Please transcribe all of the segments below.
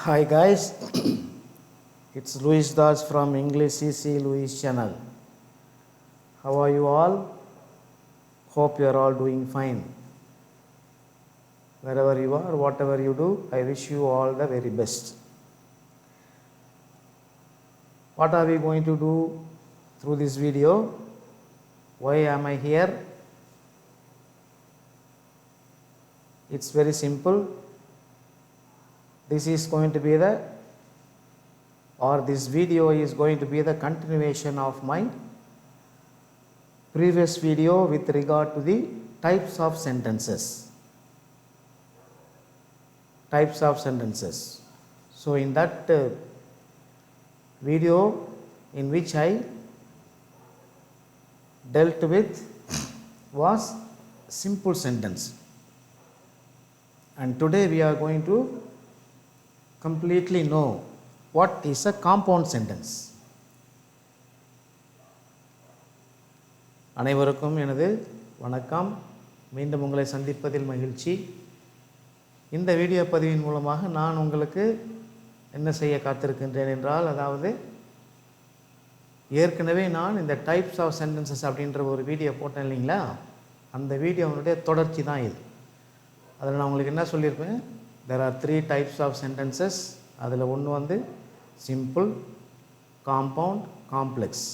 Hi guys, it's Luis Das from English CC Luis channel. How are you all? Hope you are all doing fine. Wherever you are, whatever you do, I wish you all the very best. What are we going to do through this video? Why am I here? It's very simple. This video is going to be the continuation of my previous video with regard to the types of sentences. So in that video in which I dealt with was simple sentence, and today we are going to completely know what is a compound sentence. அனைவருக்கும் எனது வணக்கம். மீண்டும் உங்களை சந்திப்பதில் மகிழ்ச்சி. இந்த video பதிவின் மூலமாக நான் உங்களுக்கு என்ன செய்ய காத்திருக்கின்றேன் என்றால், அதாவது ஏற்கனவே நான் இந்த டைப்ஸ் ஆஃப் சென்டென்சஸ் அப்படின்ற ஒரு வீடியோ போட்டேன் இல்லைங்களா, அந்த வீடியோனுடைய தொடர்ச்சி தான் இது. அதில் நான் உங்களுக்கு என்ன சொல்லியிருப்பேன், there are 3 types of sentences. அதில் ஒன்று வந்து சிம்பிள், காம்பவுண்ட், காம்ப்ளெக்ஸ்.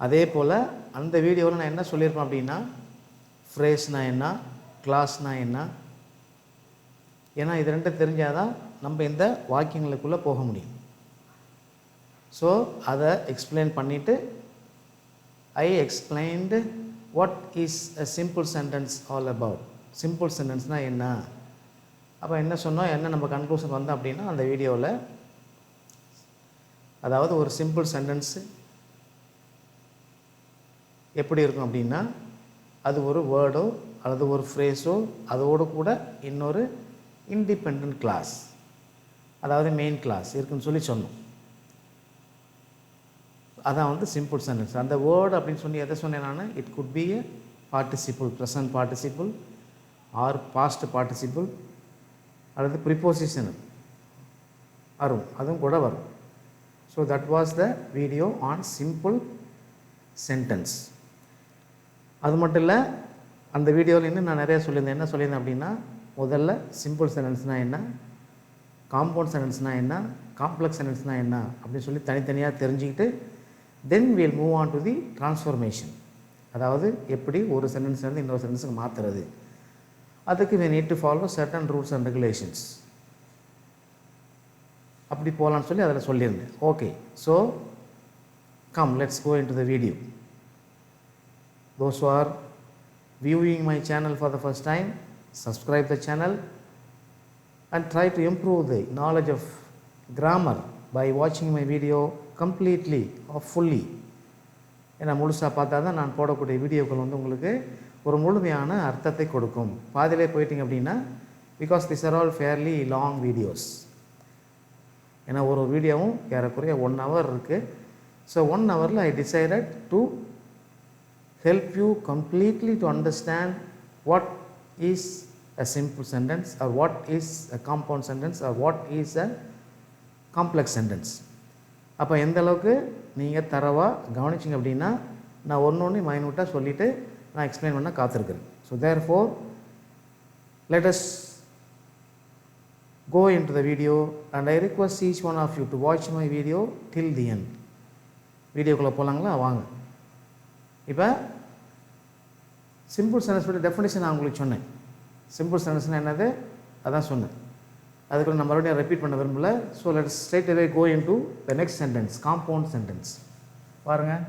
அதே போல் அந்த வீடியோவில் நான் என்ன சொல்லியிருப்பேன் அப்படின்னா, ஃப்ரேஸ்னா என்ன, கிளாஸ்னா என்ன, ஏன்னா இது ரெண்டும் தெரிஞ்சால் தான் நம்ம இந்த வாக்கியங்களுக்குள்ளே போக முடியும். ஸோ அதை எக்ஸ்பிளைன் பண்ணிவிட்டு I explained what is a simple sentence all about. Simple சென்டென்ஸ்னால் என்ன, அப்போ என்ன சொன்னோம், என்ன நம்ம கன்க்ளூஷன் வந்தோம் அப்படின்னா, அந்த வீடியோவில் அதாவது ஒரு சிம்பிள் சென்டென்ஸு எப்படி இருக்கும் அப்படின்னா, அது ஒரு வேர்டோ அல்லது ஒரு ஃப்ரேஸோ அதோடு கூட இன்னொரு இண்டிபெண்ட் கிளாஸ், அதாவது மெயின் கிளாஸ் இருக்குன்னு சொல்லி சொன்னோம். அதான் வந்து சிம்பிள் சென்டென்ஸ். அந்த வேர்டு அப்படின்னு சொல்லி எதை சொன்னேன் நான், it could be a participle, present participle or past participle அல்லது ப்ரிப்போசிஷனல் அதுவும் கூட வரும். So that was the video on simple sentence. அது மட்டும் இல்லை, அந்த வீடியோவில் இன்னும் நான் நிறையா சொல்லியிருந்தேன். என்ன சொல்லியிருந்தேன் அப்படின்னா, முதல்ல சிம்பிள் சென்டென்ஸ்னால் என்ன, காம்பவுண்ட் சென்டென்ஸ்னால் என்ன, காம்ப்ளெக்ஸ் சென்டென்ஸ்னால் என்ன அப்படின்னு சொல்லி தனித்தனியாக தெரிஞ்சுக்கிட்டு then will move on to the transformation, அதாவது எப்படி ஒரு சென்டென்ஸ்லேருந்து இன்னொரு சென்டென்ஸுக்கு மாற்றுறது. அதுக்கு we need to follow certain rules and regulations. அப்படி போகலான்னு சொல்லி அதில் சொல்லியிருந்தேன். Okay, so come let's go in to the video. Those who are viewing my channel for the first time, subscribe the channel and try to improve the knowledge of grammar by watching my video completely or fully. ஏன்னா முழுசாக பார்த்தா தான் நான் போடக்கூடிய வீடியோக்கள் வந்து உங்களுக்கு ஒரு முழுமையான அர்த்தத்தை கொடுக்கும். பாதியிலே போயிட்டீங்க அப்படின்னா, because this are all fairly long videos. ஏன்னா ஒரு வீடியோவும் ஏறக்குறைய 1 hour இருக்குது. ஸோ 1 hourல I decided to help you completely to understand what is a simple sentence or what is a compound sentence or what is a complex sentence. அப்போ எந்த அளவுக்கு நீங்கள் தரவாக கவனிச்சிங்க அப்படின்னா, நான் ஒன்று மைனூட்டாக சொல்லிவிட்டு நான் எக்ஸ்பிளைன் பண்ண காத்திருக்கிறேன். So therefore let us go into the video and I request each one of you to watch my video till the end. வீடியோக்குள்ளே போகலாங்களா, வாங்க. இப்போ சிம்பிள் சென்டென்ஸ் பற்றி டெஃபினேஷன் நான் உங்களுக்கு சொன்னேன். சிம்பிள் சென்டென்ஸ்னால் என்னது அதான் சொன்னேன். அதுக்குள்ள நான் மறுபடியும் ரிப்பீட் பண்ண விரும்பல. So let's straight away go in to the next sentence, compound sentence. பாருங்கள்,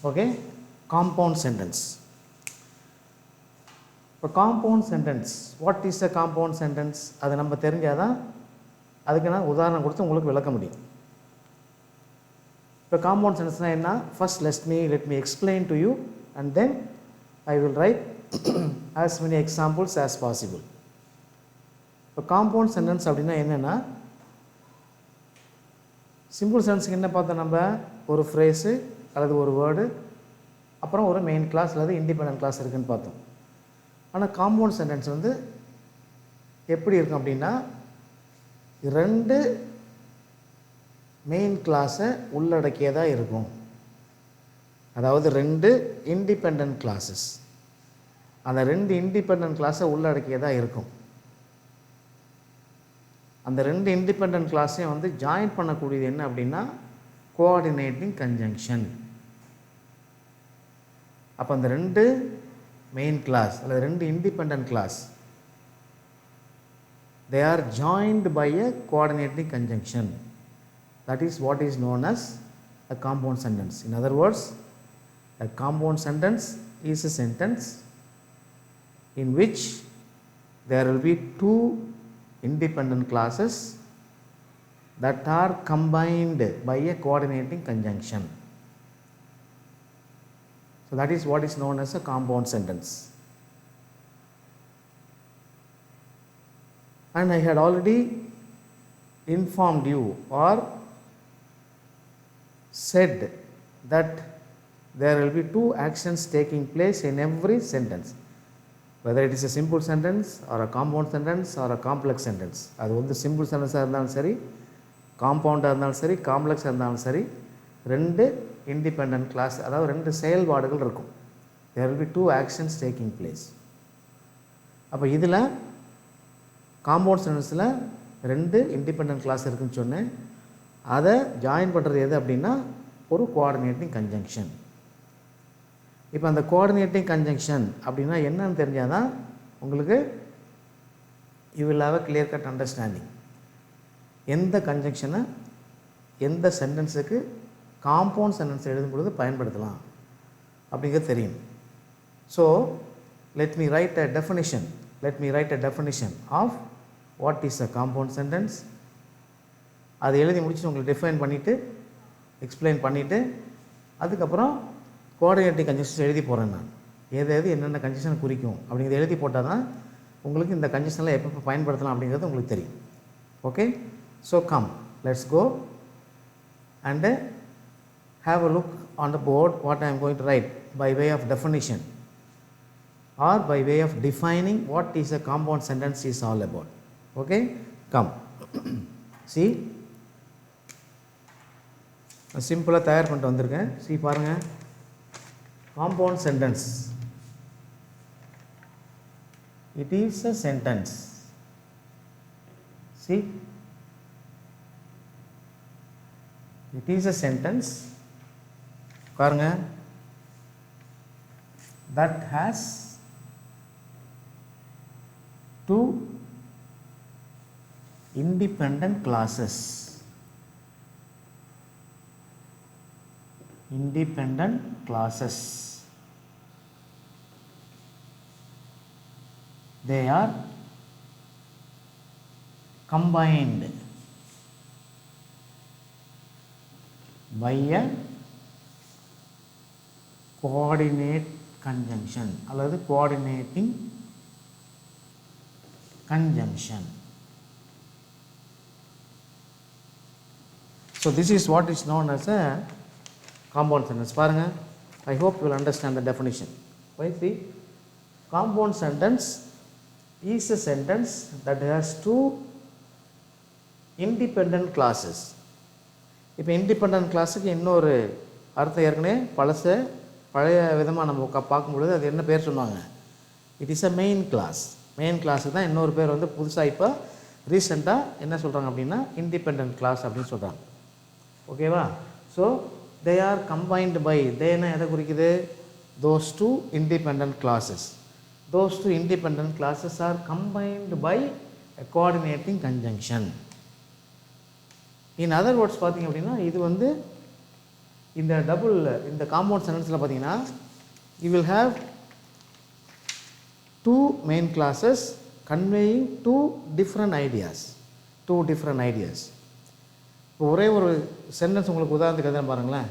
ஓகே, காம்பவுண்ட் சென்டென்ஸ். இப்போ compound sentence, what is a compound sentence, அது நம்ம தெரிஞ்சால் தான் அதுக்கு நான் உதாரணம் கொடுத்து உங்களுக்கு விளக்க முடியும். இப்போ காம்பவுண்ட் சென்டென்ஸ்னால் என்ன, first let me explain to you and then I will write as many examples as possible. இப்போ காம்பவுண்ட் சென்டென்ஸ் அப்படின்னா என்னென்னா, சிம்பிள் சென்டென்ஸுக்கு என்ன பார்த்தோம் நம்ம? ஒரு ஃப்ரேஸு அல்லது ஒரு வேர்டு, அப்புறம் ஒரு மெயின் கிளாஸ் அல்லது இண்டிபெண்டன்ட் கிளாஸ் இருக்குதுன்னு பார்த்தோம். ஆனால் காம்பவுண்ட் சென்டென்ஸ் வந்து எப்படி இருக்கும் அப்படின்னா, 2 மெயின் கிளாஸை உள்ளடக்கியதாக இருக்கும். அதாவது 2 இண்டிபெண்டன்ட் கிளாஸஸ், அந்த 2 இண்டிபெண்டன்ட் கிளாஸை உள்ளடக்கியதாக இருக்கும். அந்த 2 இண்டிபெண்டன்ட் கிளாஸையும் வந்து ஜாயின் பண்ணக்கூடியது என்ன அப்படின்னா கோஆர்டினேட்டிங் கன்ஜங்ஷன். அப்போ அந்த 2 மெயின் கிளாஸ் அல்லது 2 independent class, they are joined by a coordinating conjunction. That is what is known as a compound sentence. In other words, a compound sentence is a sentence in which there will be 2 independent clauses that are combined by a coordinating conjunction. So that is what is known as a compound sentence. And I had already informed you or said that there will be 2 actions taking place in every sentence, whether it is a simple sentence or a compound sentence or a complex sentence. அது வந்து simple sentence இருந்தாலும் சரி, compound இருந்தாலும் சரி, complex இருந்தாலும் சரி, 2 independent class, அதாவது 2 செயல்பாடுகள் இருக்கும். There will be 2 actions taking place. அப்போ இதில் காம்பவுண்ட் சென்டென்ஸில் 2 இண்டிபெண்டன்ட் கிளாஸ் இருக்குன்னு சொன்னேன். அதை ஜாயின் பண்ணுறது எது அப்படின்னா ஒரு கோஆர்டினேட்டிங் கன்ஜங்ஷன். இப்போ அந்த கோஆர்டினேட்டிங் கன்ஜங்ஷன் அப்படின்னா என்னன்னு தெரிஞ்சால் தான் உங்களுக்கு you will have a clear cut understanding. எந்த கன்ஜங்ஷனை எந்த சென்டென்ஸுக்கு காம்பவுண்ட் சென்டென்ஸ் எழுதும் பொழுது பயன்படுத்தலாம் அப்படிங்கிறது தெரியும். So let me write a definition of what is a compound sentence. அதை எழுதி முடிச்சுட்டு உங்களுக்கு டிஃபைன் பண்ணிவிட்டு எக்ஸ்பிளைன் பண்ணிவிட்டு அதுக்கப்புறம் கோஆர்டினேட்டிங் கன்ஜங்ஷன் எழுதி போகிறேன். நான் எது என்னென்ன கன்ஜங்ஷன் குறிக்கும் அப்படிங்கிறத எழுதி போட்டால் தான் உங்களுக்கு இந்த கன்ஜங்ஷனில் எப்போ பயன்படுத்தலாம் அப்படிங்கிறது உங்களுக்கு தெரியும். Okay, so come let's go and have a look on the board what I am going to write by way of definition or by way of defining what is a compound sentence is all about. Okay, come see, சிம்பிளாக தயார் பண்ணிட்டு வந்திருக்கேன். see பாருங்க, compound sentence, it is a sentence. see, it is a sentence பாருங்க that has 2 independent clauses. They are combined by a coordinate conjunction அல்லது coordinating conjunction. So this is what is known as a compound sentence. பாருங்க, I hope you will understand the definition. Why? See, compound sentence is a sentence that has 2 independent clauses. இப்போ independent கிளாஸுக்கு இன்னொரு அர்த்தம் ஏற்கனவே பழைய விதமாக நம்ம பார்க்கும்பொழுது அது என்ன பேர் சொன்னாங்க? It is a main clause. Main கிளாஸுக்கு தான் இன்னொரு பேர் வந்து புதுசாக இப்போ ரீசெண்டாக என்ன சொல்கிறாங்க அப்படின்னா இண்டிபெண்டன்ட் கிளாஸ் அப்படின்னு சொல்கிறாங்க. ஓகேவா? So they are combined by, தேனா எதை குறிக்குது? those 2 independent clauses. Those 2 independent clauses are combined by a coordinating conjunction. In other words பார்த்தீங்க அப்படின்னா இது வந்து இந்த காம்பவுண்ட் சென்டென்ஸில் பார்த்தீங்கன்னா you will have 2 main clauses conveying 2 different ideas. இப்போ ஒரே ஒரு சென்டென்ஸ் உங்களுக்கு உதாரணத்துக்கு எதுன்னு பாருங்களேன்.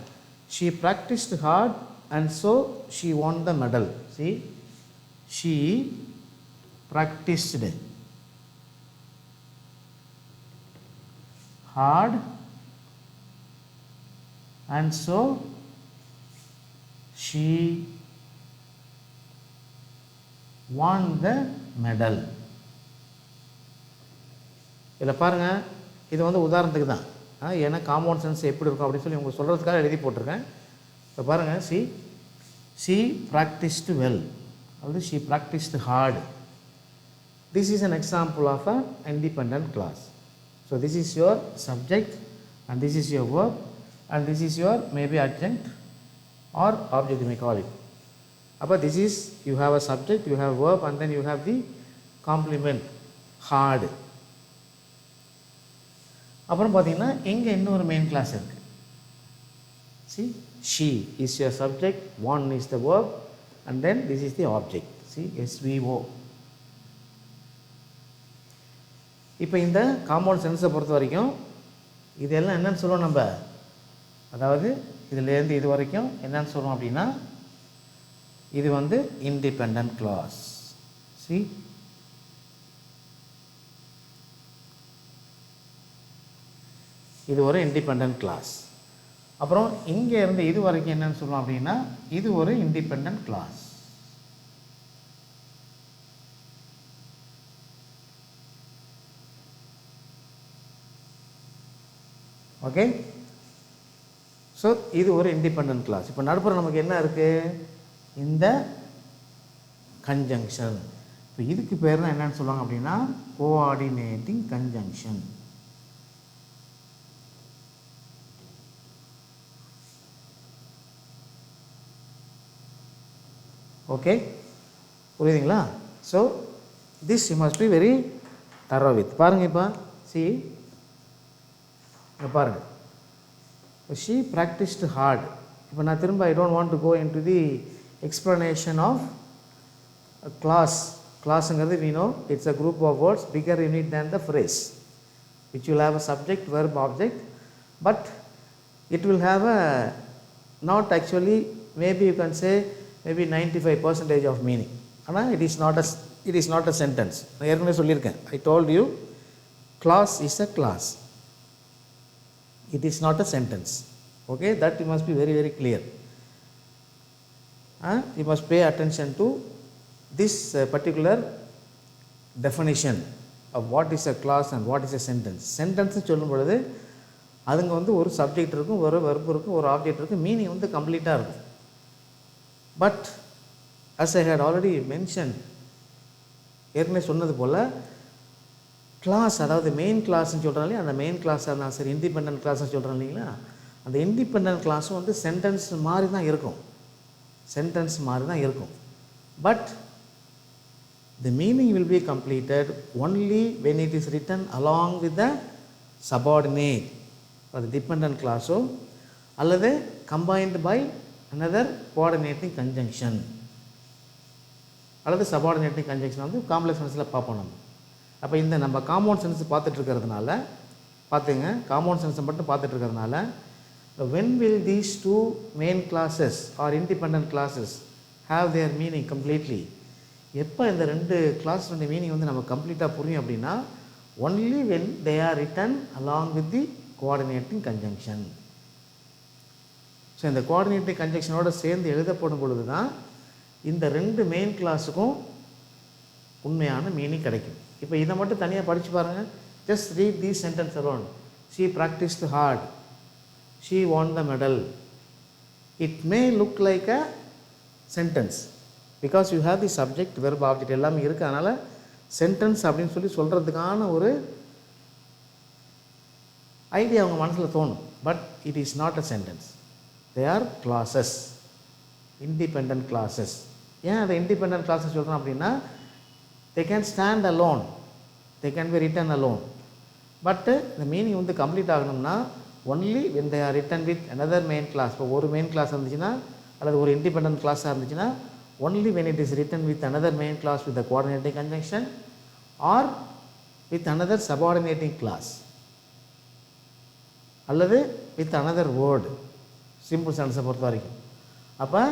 she practiced hard and so she won the medal. See, she practiced hard and so she won the medal. இதில் பாருங்கள், இது வந்து உதாரணத்துக்கு தான், ஏன்னா காம்பவுண்ட் சென்ஸ் எப்படி இருக்கும் அப்படின்னு சொல்லி உங்களுக்கு சொல்கிறதுக்காக எழுதி போட்டிருக்கேன். இப்போ பாருங்கள், she practiced well, அல்லது she practiced hard. This is an example of an independent clause. So this is your subject and this is your verb and this is your maybe adjunct or object, you may call it. But this is, you have a subject, you have verb and then you have the complement hard. அப்புறம் பார்த்தீங்கன்னா இங்கே இன்னொரு main clause இருக்குது. See, she is your subject, one is the verb and then this is the object. See, SVO. இப்போ இந்த compound சென்ஸை பொறுத்த வரைக்கும் இதெல்லாம் என்னென்னு சொல்லுவோம் நம்ம, அதாவது இதிலேருந்து இது வரைக்கும் என்னென்னு சொல்லுவோம் அப்படின்னா இது வந்து இண்டிபெண்டன்ட் கிளாஸ். See, இது ஒரு இண்டிபெண்டன்ட் கிளாஸ். அப்புறம் இங்கே இருந்து இது வரைக்கும் என்னென்னு சொல்லுவோம் அப்படின்னா இது ஒரு இண்டிபெண்டன்ட் கிளாஸ். ஓகே, ஸோ இது ஒரு இண்டிபெண்டன்ட் கிளாஸ். இப்போ நடுப்புற நமக்கு என்ன இருக்குது, இந்த கன்ஜங்ஷன். இப்போ இதுக்கு பேர் தான் என்னென்னு சொல்லுவாங்க அப்படின்னா கோஆர்டினேட்டிங் கன்ஜங்ஷன். ஓகே, புரியுதுங்களா? So this you must be very தரோ வித். பாருங்கள், இப்போ சி இங்கே பாருங்கள், ஷீ ப்ராக்டிஸ்டு ஹார்ட். இப்போ நான் திரும்ப I don't want to go in to the explanation of clause. கிளாஸுங்கிறது we know it's a group of words bigger unit than the phrase which will have a subject, verb, object, but it will have a not actually, maybe you can say maybe 95% of meaning. ஆனால் it is not a sentence. நான் ஏற்கனவே சொல்லியிருக்கேன், I told you clause is a class, it is not a sentence. Okay, that you must be very very clear. You must pay attention to this particular definition of what is a clause and what is a sentence. Sentence சொல்லும் பொழுது அதுங்க வந்து ஒரு subject இருக்கும், ஒரு verb இருக்கும், ஒரு object இருக்கும், மீனிங் வந்து கம்ப்ளீட்டாக இருக்கும். But as I had already mentioned, ஏற்கனவே சொன்னது போல் கிளாஸ், அதாவது மெயின் கிளாஸ்ன்னு சொல்கிறோம் இல்லையா, அந்த மெயின் கிளாஸாக இருந்தால் சரி, இண்டிபெண்டன்ட் கிளாஸ்ன்னு சொல்கிறோம் இல்லைங்களா, அந்த இண்டிபெண்டன்ட் கிளாஸும் வந்து சென்டென்ஸ் மாதிரி தான் இருக்கும், சென்டென்ஸ் மாதிரி தான் இருக்கும். But the meaning will be completed only when it is written along with the subordinate or the dependent class அல்லது combined by another coordinating conjunction அல்லது subordinating conjunction வந்து காம்ப்ளெக்ஸ் சென்ஸில் பார்ப்போம் நம்ம. அப்போ இந்த நம்ம காம்பவுண்ட் சென்ஸ் பார்த்துட்டு இருக்கிறதுனால பார்த்துங்க, காம்பவுண்ட் சென்ஸை மட்டும் பார்த்துட்டு இருக்கிறதுனால when will these two main classes or independent classes have their meaning completely? எப்போ இந்த ரெண்டு கிளாஸோட மீனிங் வந்து நம்ம கம்ப்ளீட்டாக புரியும் அப்படின்னா only when they are written along with the coordinating conjunction. So இந்த கோஆர்டினேட்டிங் கன்ஜங்ஷனோட சேர்ந்து எழுதப்படும் பொழுது தான் இந்த ரெண்டு மெயின் கிளாஸுக்கும் உண்மையான மீனிங் கிடைக்கும். இப்போ இதை மட்டும் தனியாக படித்து பாருங்கள், just read these sentence alone. She practiced hard, she won the medal. It may look like a sentence because you have the subject, verb, object எல்லாமே இருக்குது. அதனால் சென்டென்ஸ் அப்படின்னு சொல்லி சொல்கிறதுக்கான ஒரு ஐடியா அவங்க மனசில் தோணும். But it is not a sentence, they are classes, independent classes. ஏன் அதை இண்டிபெண்டன்ட் கிளாஸஸ் சொல்கிறோம் அப்படின்னா they can stand alone, they can be written alone, பட்டு இந்த மீனிங் வந்து கம்ப்ளீட் ஆகணும்னா only when they are written with another main class. இப்போ ஒரு மெயின் கிளாஸ் இருந்துச்சுன்னா அல்லது ஒரு இண்டிபெண்டன்ட் கிளாஸாக இருந்துச்சுன்னா only when it is written with another main class with the coordinating conjunction or with another subordinating class அல்லது with another word, simple sentence பொறுத்த வரைக்கும். அப்போ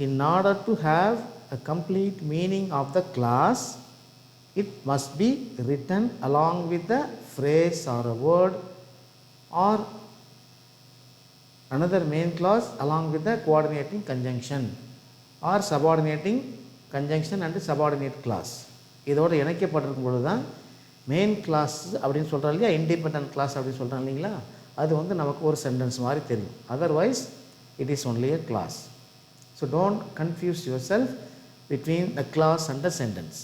in order to have a complete meaning of the class, it must be written along with the phrase or a word or another main clause along with the coordinating conjunction or subordinating conjunction and subordinate clause. இதோட இணைக்கப்பட்டிருக்கும் பொழுது தான் main clause அப்படின்னு சொல்கிறோம் இல்லையா, independent class அப்படின்னு சொல்கிறோம் இல்லைங்களா, அது வந்து நமக்கு ஒரு சென்டென்ஸ் மாதிரி தெரியும். Otherwise it is only a clause. So don't confuse yourself between the clause and the sentence.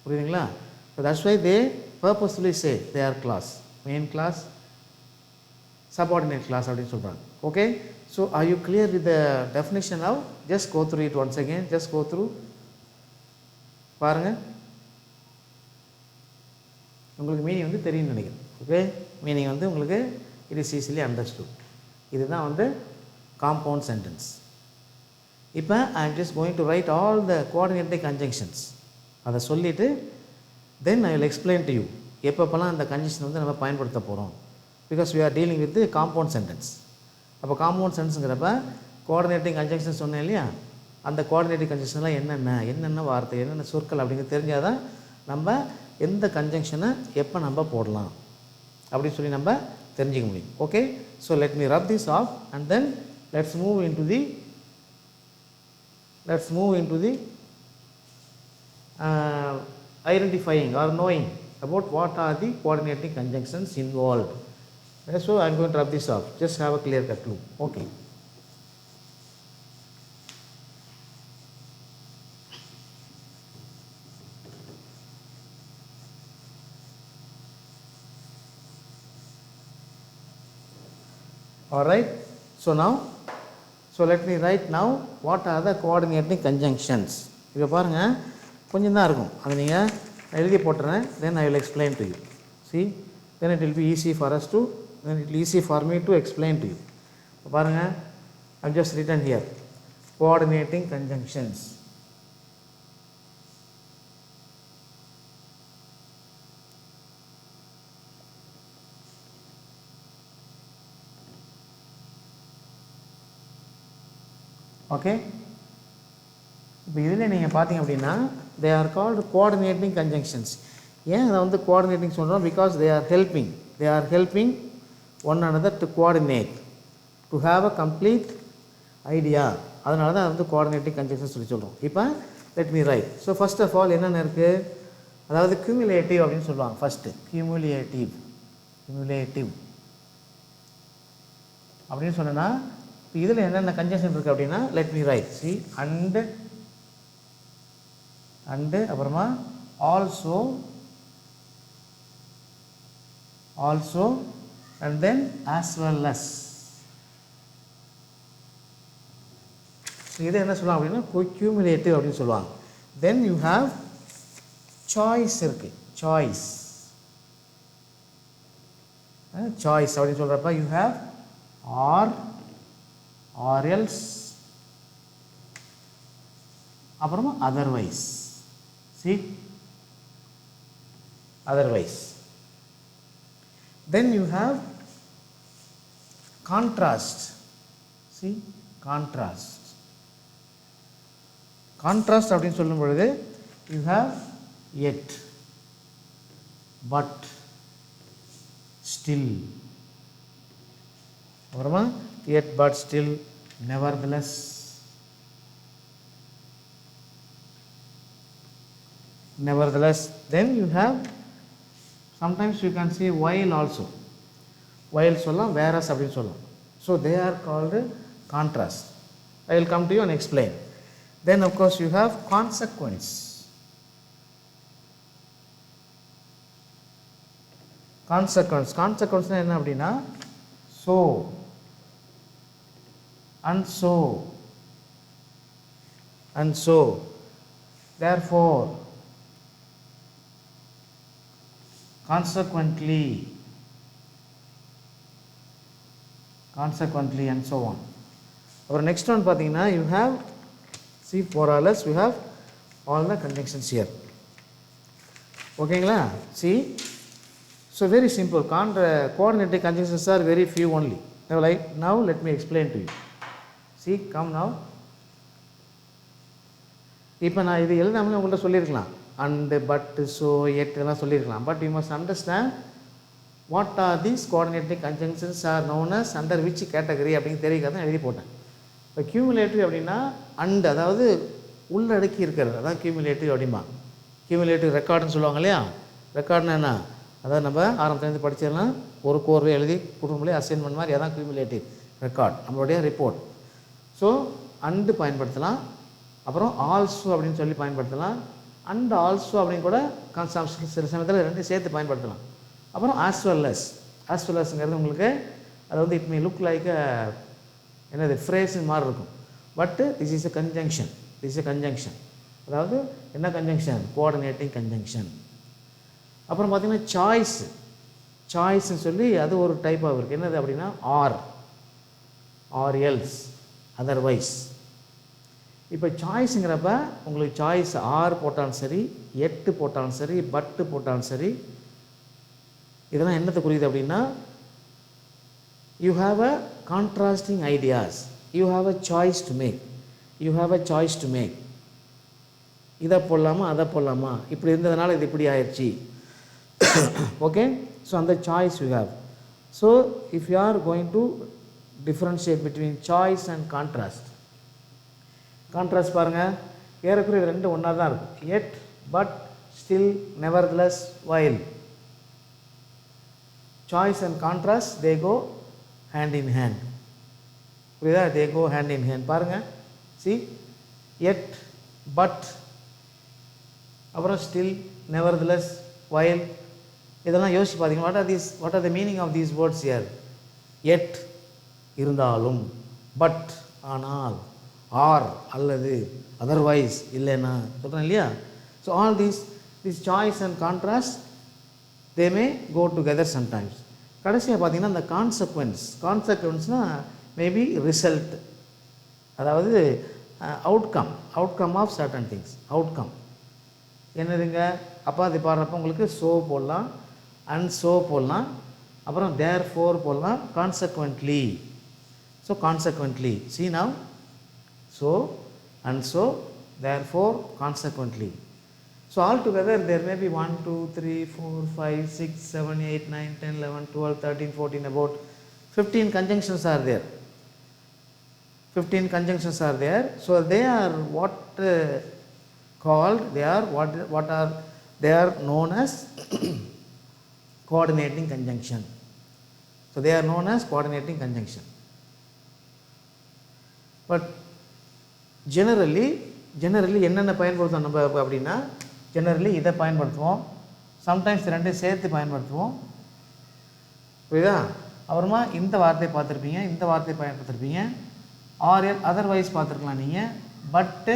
புரியுதுங்களா? So that's why they purposefully say they are clause, main class, subordinate class அப்படின்னு சொல்கிறாங்க. Okay, so are you clear with the definition now? Just go through it once again. Just go through. பாருங்க, உங்களுக்கு meaning வந்து தெரியும்னு நினைக்கிறேன். Okay, meaning வந்து உங்களுக்கு it is easily understood. இதுதான் வந்து காம்பவுண்ட் சென்டென்ஸ். இப்போ I am just going to write all the coordinating conjunctions. அதை சொல்லிவிட்டு then I will explain to you எப்பப்போலாம் அந்த கன்ஜங்ஷன் வந்து நம்ம பயன்படுத்த போகிறோம். Because we are dealing with compound sentence. அப்போ காம்பவுண்ட் சென்டென்ஸுங்கிறப்ப கோஆர்டினேட்டிங் கன்ஜங்ஷன் சொன்னேன் இல்லையா, அந்த கோஆர்டினேட்டிங் கன்ஜங்ஷன்லாம் என்னென்ன வார்த்தை, என்னென்ன சொற்கள் அப்படிங்கிறது தெரிஞ்சால் தான் நம்ம எந்த கன்ஜங்ஷனை எப்போ நம்ம போடலாம் அப்படின்னு சொல்லி நம்ம தெரிஞ்சிக்க முடியும். Okay, so let me rub this off and then let's move into the identifying or knowing about what are the coordinating conjunctions involved. So I am going to rub this off. Just have a clear cut clue. Okay. All right. So let me write now what are the coordinating conjunctions. இப்போ பாருங்கள், கொஞ்சம் தான் இருக்கும், அது நீங்கள் எழுதி போட்டுறேன். Then I will explain to you. See, then it will be easy for us to, then it will be easy for me to explain to you. இப்போ பாருங்கள், I have just written here coordinating conjunctions. Okay, இப்போ இதில் நீங்கள் பார்த்தீங்க அப்படின்னா they are called coordinating conjunctions. ஏன் அதை வந்து கோஆர்டினேட்டிங் சொல்கிறோம்? Because they are helping one another to coordinate, to have a complete idea. அதனால தான் வந்து கோஆர்டினேட்டிங் கன்ஜங்ஷன் சொல்லி சொல்கிறோம். இப்போ let me write. So first of all என்னென்ன இருக்குது, அதாவது கியூமுலேட்டிவ் அப்படின்னு சொல்லுவாங்க. ஃபஸ்ட்டு கியூமுலேட்டிவ் அப்படின்னு சொன்னேன்னா இப்போ இதில் என்னென்ன கன்ஜங்ஷன் இருக்குது அப்படின்னா let me write. See and அப்புறமா also and then as well as. இதை என்ன சொல்லுவாங்க அப்படின்னா கியூமுலேட்டிவ் அப்படின்னு சொல்லுவாங்க. தென் யூ ஹாவ் சாய்ஸ் இருக்குது. சாய்ஸ் அப்படின்னு சொல்கிறப்ப யூ ஹாவ் ஆர் எல்ஸ், அப்புறமா otherwise. See otherwise. Then you have contrast. See contrast அப்படின்னு சொல்லும் பொழுது you have yet, but, still, அப்புறமா yet but still, nevertheless, then you have sometimes you can say while also. while சொல்லலாம், whereas அப்படின்னு சொல்லலாம். So they are called contrast. I will come to you and explain. Then of course you have consequence. consequence என்ன அப்படின்னா so and so, therefore, consequently and so on. Our next one பார்த்தீங்கன்னா you have, see more or less we have all the conjunctions here. ஓகேங்களா? see, so very simple. Coordinating conjunctions are very few only. Now let me explain to you. See, come now. இப்போ நான் இது எழுதாமல் உங்கள்கிட்ட சொல்லியிருக்கலாம், and, but, so, எட் இதெல்லாம் சொல்லியிருக்கலாம். But you must understand what are these coordinating conjunctions are known as under which category அப்படின்னு தெரிவிக்காதான் எழுதி போட்டேன். இப்போ கியூமுலேட்டிவ் அப்படின்னா அண்ட், அதாவது உள்ளடக்கி இருக்கிறது, அதான் கியூமுலேட்டிவ் அப்படிமா. கியூமுலேட்டிவ் ரெக்கார்டுன்னு சொல்லுவாங்க இல்லையா. ரெக்கார்டுனா என்ன, அதாவது நம்ம ஆரம்பத்துலேருந்து படித்ததெல்லாம் ஒரு கோர்வை எழுதி குடும்பங்களே அசைன்மெண்ட் மாதிரி, அதான் கியூமுலேட்டிவ் ரெக்கார்ட், நம்மளுடைய ரிப்போர்ட். ஸோ அண்டு பயன்படுத்தலாம், அப்புறம் ஆல்சோ அப்படின்னு சொல்லி பயன்படுத்தலாம், அண்ட் ஆல்சோ அப்படின்னு கூட சில சமயத்தில் ரெண்டையும் சேர்த்து பயன்படுத்தலாம். அப்புறம் ஆஸ் வெல் அஸ்ங்கிறது உங்களுக்கு அது வந்து இட் மே லுக் லைக் என்னது ஃப்ரேஸ் மாதிரி இருக்கும். பட்டு திஸ் இஸ் எ கன்ஜங்ஷன். அதாவது என்ன கன்ஜங்ஷன், கோஆர்டினேட்டிங் கன்ஜங்ஷன். அப்புறம் பார்த்திங்கன்னா சாய்ஸ்ன்னு சொல்லி அது ஒரு டைப்பாக இருக்குது. என்னது அப்படின்னா ஆர் எல்ஸ், அதர்வைஸ். இப்போ சாய்ஸுங்கிறப்ப உங்களுக்கு சாய்ஸ் ஆர் போட்டாலும் சரி, எட்டு போட்டாலும் சரி, பட்டு போட்டாலும் சரி, இதெல்லாம் என்னத்தை குறியுது அப்படின்னா you have a contrasting ideas, you have a choice to make. இதை போடலாமா அதை போடலாமா, இப்படி இருந்ததுனால இது இப்படி ஆயிடுச்சு. ஓகே, ஸோ அந்த choice you have. So if you are going to differentiate between choice and contrast பாருங்கள், ஏறக்குறைய இது ரெண்டு ஒன்றா தான் இருக்கும். Yet, but, still, nevertheless, while. Choice and contrast they go hand in hand. புரியுதா, they go hand in hand. பாருங்கள், see, Ed, but, அப்புறம் ஸ்டில், நெவர்தலெஸ், வைல். இதெல்லாம் யோசிச்சு பார்த்தீங்கன்னா what are the meaning of these words here. Yet இருந்தாலும், but ஆனால், or அல்லது, otherwise இல்லைன்னா சொல்கிறேன் இல்லையா. So all these choice and contrast they may go together sometimes. கடைசியாக பார்த்தீங்கன்னா இந்த கான்செக்வன்ஸ்னால் மேபி ரிசல்ட், அதாவது outcome of certain things. Outcome என்னதுங்க, அப்போ அது பாடுறப்போ உங்களுக்கு ஸோ போடலாம், அண்ட் ஸோ போடலாம், அப்புறம் தேர் ஃபோர் போடலாம், consequently. So consequently, see now, so and so, therefore, consequently. So altogether there may be 1, 2, 3, 4, 5, 6, 7, 8, 9, 10, 11, 12, 13, 14, about 15 conjunctions are there. 15 conjunctions are there. So they are what called, they are known as coordinating conjunction. So they are known as coordinating conjunction. But generally என்னென்ன பயன்படுத்துவோம் நம்ம அப்படின்னா, generally இதை பயன்படுத்துவோம், sometimes ரெண்டையும் சேர்த்து பயன்படுத்துவோம். புரியுதா. அப்புறமா இந்த வார்த்தையை பார்த்துருப்பீங்க, இந்த வார்த்தையை பயன்படுத்திருப்பீங்க. ஆர் அதர்வைஸ் பார்த்துருக்கலாம் நீங்கள். But,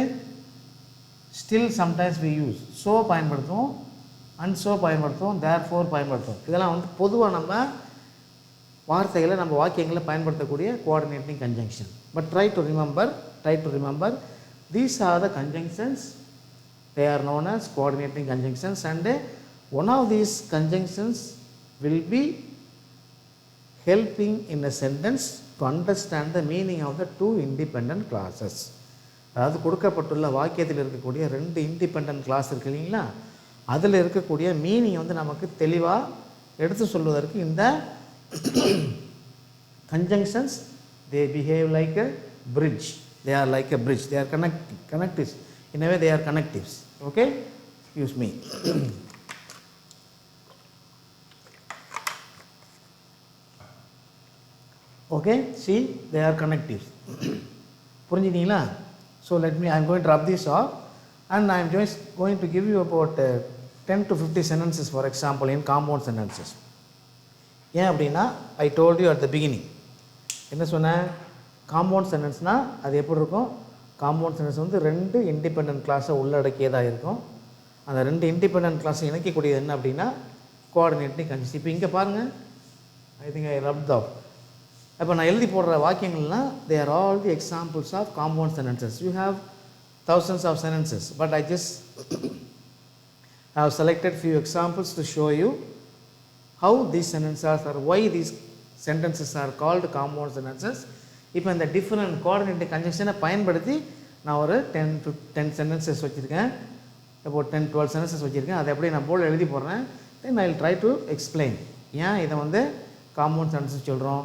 still sometimes we use. So பயன்படுத்துவோம், அண்ட் ஸோ பயன்படுத்துவோம், தேர் ஃபோர் பயன்படுத்துவோம். இதெல்லாம் வந்து பொதுவாக நம்ம வார்த்தைகளை, நம்ம வாக்கியங்களை பயன்படுத்தக்கூடிய coordinating conjunction. But try to remember these are the conjunctions. They are known as coordinating conjunctions, and one of these conjunctions will be helping in a sentence to understand the meaning of the two independent clauses. அதாவது கொடுக்கப்பட்டுள்ள வாக்கியத்தில் இருக்கக்கூடிய ரெண்டு independent class இருக்கு இல்லைங்களா, அதில் இருக்கக்கூடிய meaning வந்து நமக்கு தெளிவாக எடுத்து சொல்வதற்கு இந்த conjunctions, they behave like a bridge. They are like a bridge. They are connectives. In a way, they are connectives. Okay? Excuse me. Okay? See, they are connectives. புரிஞ்சுக்கிட்டீங்களா? So I am going to rub this off, and I am just going to give you about 10 to 50 sentences, for example, in compound sentences. ஏன் அப்படின்னா, I told you at the beginning. என்ன சொன்னேன்? Compound சென்டென்ஸ்னால் அது எப்படி இருக்கும், compound sentence வந்து ரெண்டு independent கிளாஸை உள்ளடக்கியதாக இருக்கும். அந்த ரெண்டு இண்டிபெண்டன்ட் கிளாஸை இணைக்கக்கூடியது என்ன அப்படின்னா கோஆர்டினேட்டிங் கன்ஜங்ஷன். இப்போ இங்கே பாருங்கள், I think I rubbed off. இப்போ நான் எழுதி போடுற வாக்கியங்கள்லாம் they are all the examples of compound sentences. You have thousands of sentences, but I just have selected few examples to show you how these sentences are, or why these sentences are called compound sentences. இப்போ இந்த different coordinating கன்ஜங்ஷனை பயன்படுத்தி நான் ஒரு 10 sentences வச்சுருக்கேன், about 10-12 sentences வச்சுருக்கேன். அதை அப்படியே நான் போர்டில் எழுதி போடுறேன். Then I will try to explain ஏன் இதை வந்து காம்பவுண்ட் சென்டென்ஸ் சொல்கிறோம்,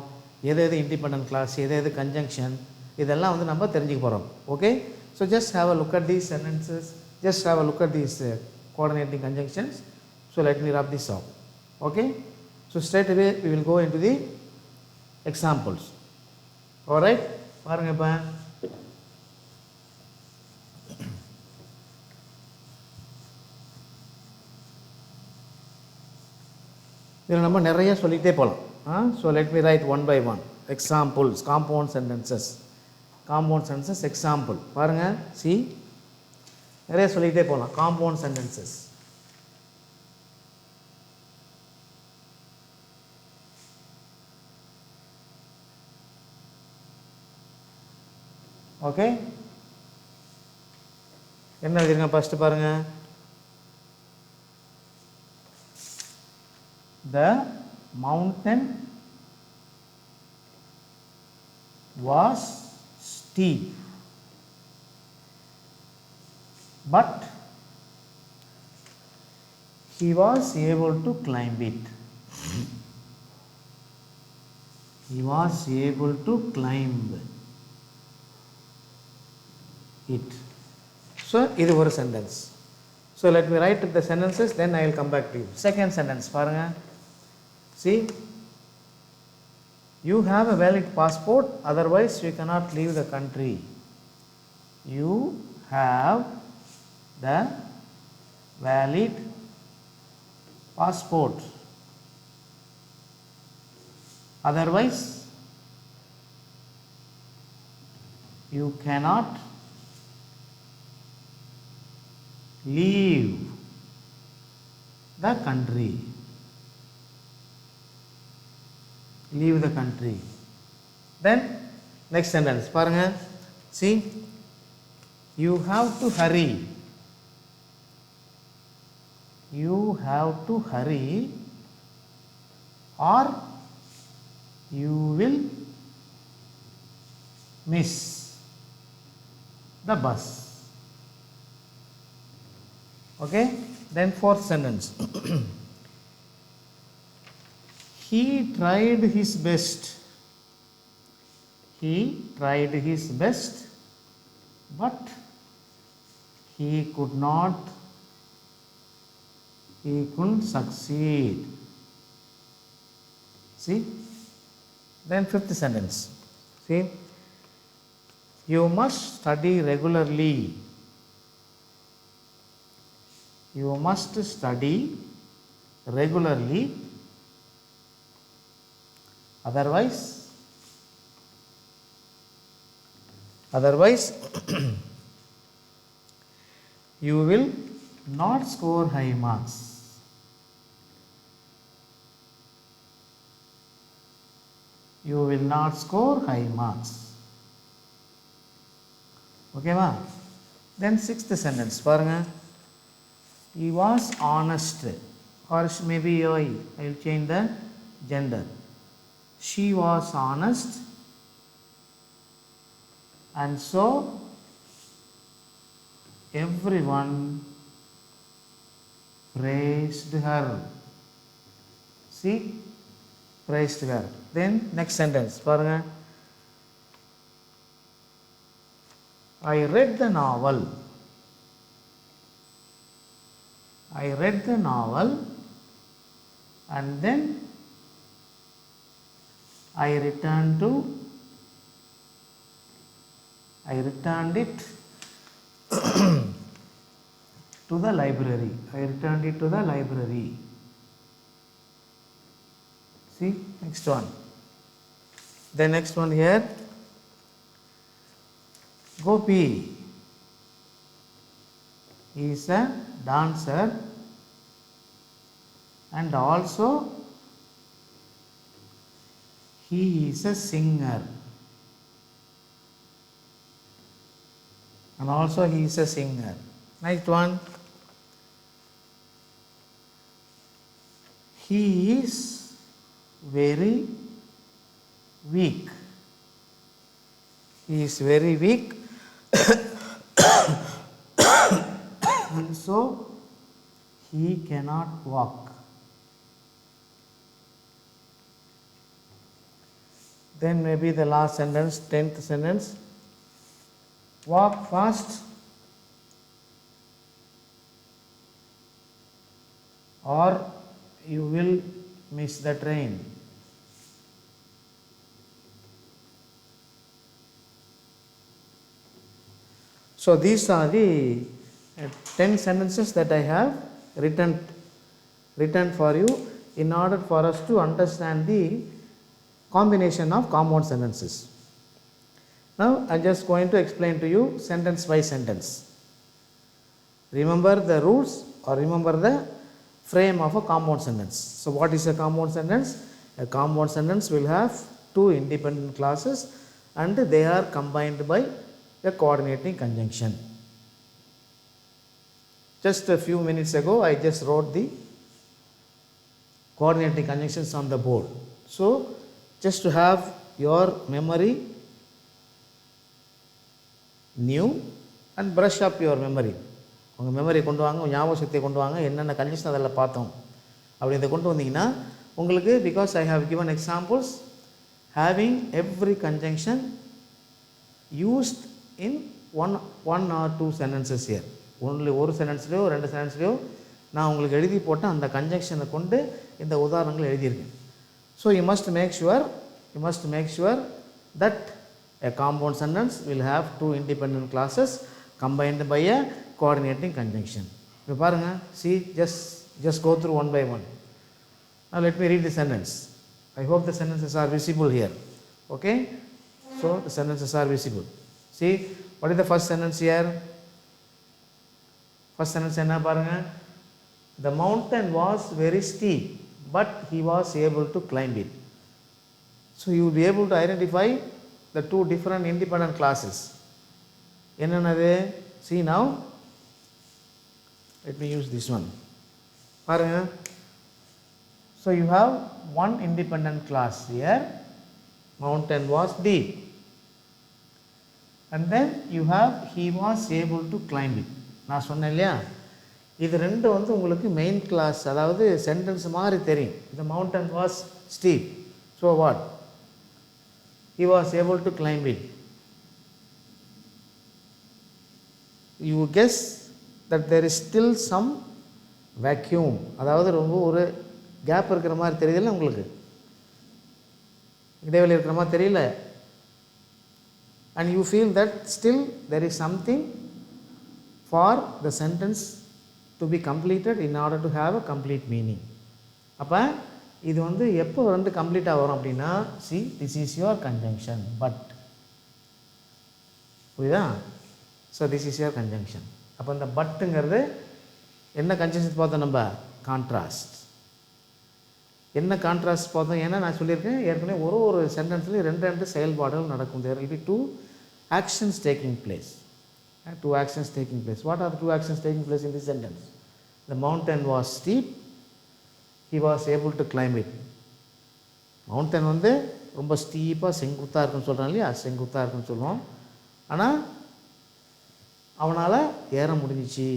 எது எது இண்டிபெண்டன்ட் கிளாஸ், எது எது கன்ஜங்ஷன், இதெல்லாம் வந்து நம்ம தெரிஞ்சுக்க போகிறோம். Okay, so just have a look at these sentences, just have a look at these coordinating conjunctions. So let me wrap this up. Okay, so straight away we will go into the examples. All right, பாருங்க இப்ப இதில் நம்ம நிறைய சொல்லிகிட்டே போகலாம். So let me write one by one. Examples, compound sentences, compound sentences example. பாருங்கள், சி நிறைய சொல்லிகிட்டே போகலாம். Compound sentences, okay. என்ன எழுதிருங்க ஃபஸ்ட்டு பாருங்கள். The mountain was steep, but he was able to climb it. He was able to climb it. So, இது ஒரு sentence. So, let me write the sentences, then I will come back to you. Second sentence, பாருங்க. See, you have a valid passport, otherwise you cannot leave the country. You have the valid passport, otherwise you cannot leave the country. Leave the country. Then next sentence பாருங்க. See, you have to hurry. You have to hurry or you will miss the bus. Okay, then fourth sentence. He tried his best. He tried his best, but he couldn't succeed. See, then fifth sentence. See, you must study regularly. You must study regularly, otherwise you will not score high marks. You will not score high marks. Okay va? Then sixth sentence பாருங்க. He was honest, or maybe I will change the gender. She was honest, and so everyone praised her. See, praised her. Then next sentence பாருங்க. I read the novel. I read the novel and then I returned it to the library. I returned it to the library. See, next one. The next one here. Gopi is a dancer and also he is a singer. And also he is a singer. Next one. He is very weak. He is very weak. And so he cannot walk. Then maybe the last sentence, 10th sentence, walk fast or you will miss the train. So these are the 10 sentences that I have written for you in order for us to understand the combination of compound sentences. Now I am just going to explain to you sentence by sentence. Remember the rules or remember the frame of a compound sentence. So what is a compound sentence? A compound sentence will have two independent clauses and they are combined by a coordinating conjunction. Just a few minutes ago I just wrote the coordinating conjunctions on the board. So just to have your memory new and brush up your memory. உங்கள் memory கொண்டு வாங்க, ஞாபக சக்தியை கொண்டு வாங்க, என்னென்ன condition அதில் பார்த்தோம் அப்படி இதை கொண்டு வந்தீங்கன்னா உங்களுக்கு, because I have given examples having every conjunction used in one or two sentences here. Only ஒரு சென்டென்ஸ்லையோ ரெண்டு சென்டென்ஸ்லையோ நான் உங்களுக்கு எழுதி போட்ட அந்த கன்ஜங்ஷனை கொண்டு இந்த உதாரணங்கள் எழுதியிருக்கேன். So you must make sure that a compound sentence will have two independent clauses combined by a coordinating conjunction. இப்போ பாருங்கள், see, just go through one by one. Now let me read the sentence. I hope the sentences are visible here. Okay, so the sentences are visible. See, what is the first sentence here? First sentence என்ன பாருங்க, the mountain was very steep but he was able to climb it. So you will be able to identify the two different independent clauses. என்னென்னது? See now, let me use this one. பாருங்க, so you have one independent clause here, mountain was deep, and then you have he was able to climb it. நான் சொன்னேன் இல்லையா, இது ரெண்டு வந்து உங்களுக்கு main clause, அதாவது sentence மாதிரி தெரியும். the mountain was steep, so what? He was able to climb it. You guess that there is still some vacuum, அதாவது ரொம்ப ஒரு கேப் இருக்கிற மாதிரி தெரியல, உங்களுக்கு இடைவெளி இருக்கிற மாதிரி தெரியல, and you feel that still there is something for the sentence to be completed in order to have a complete meaning. அப்போ இது வந்து எப்போ வந்து கம்ப்ளீட்டாக வரும் அப்படின்னா, see, this is your conjunction but. புரியுதா? So this is your conjunction. அப்போ இந்த பட்டுங்கிறது என்ன கன்ஜங்ஷன் பார்த்தோம், நம்ம கான்ட்ராஸ்ட். என்ன கான்ட்ராஸ்ட் பார்த்தோம், ஏன்னா நான் சொல்லியிருக்கேன் ஏற்கனவே ஒரு சென்டென்ஸ்லேயும் ரெண்டு செயல்பாடுகள் நடக்கும். There will be two actions taking place. What are the two actions taking place in this sentence? The mountain was steep, he was able to climb it. Mountain வந்து ரொம்ப ஸ்டீப்பாக செங்குத்தாக இருக்குன்னு சொல்கிறான் இல்லையா, செங்குத்தாக இருக்குன்னு சொல்லுவோம், ஆனால் அவனால் ஏற முடிஞ்சிச்சு.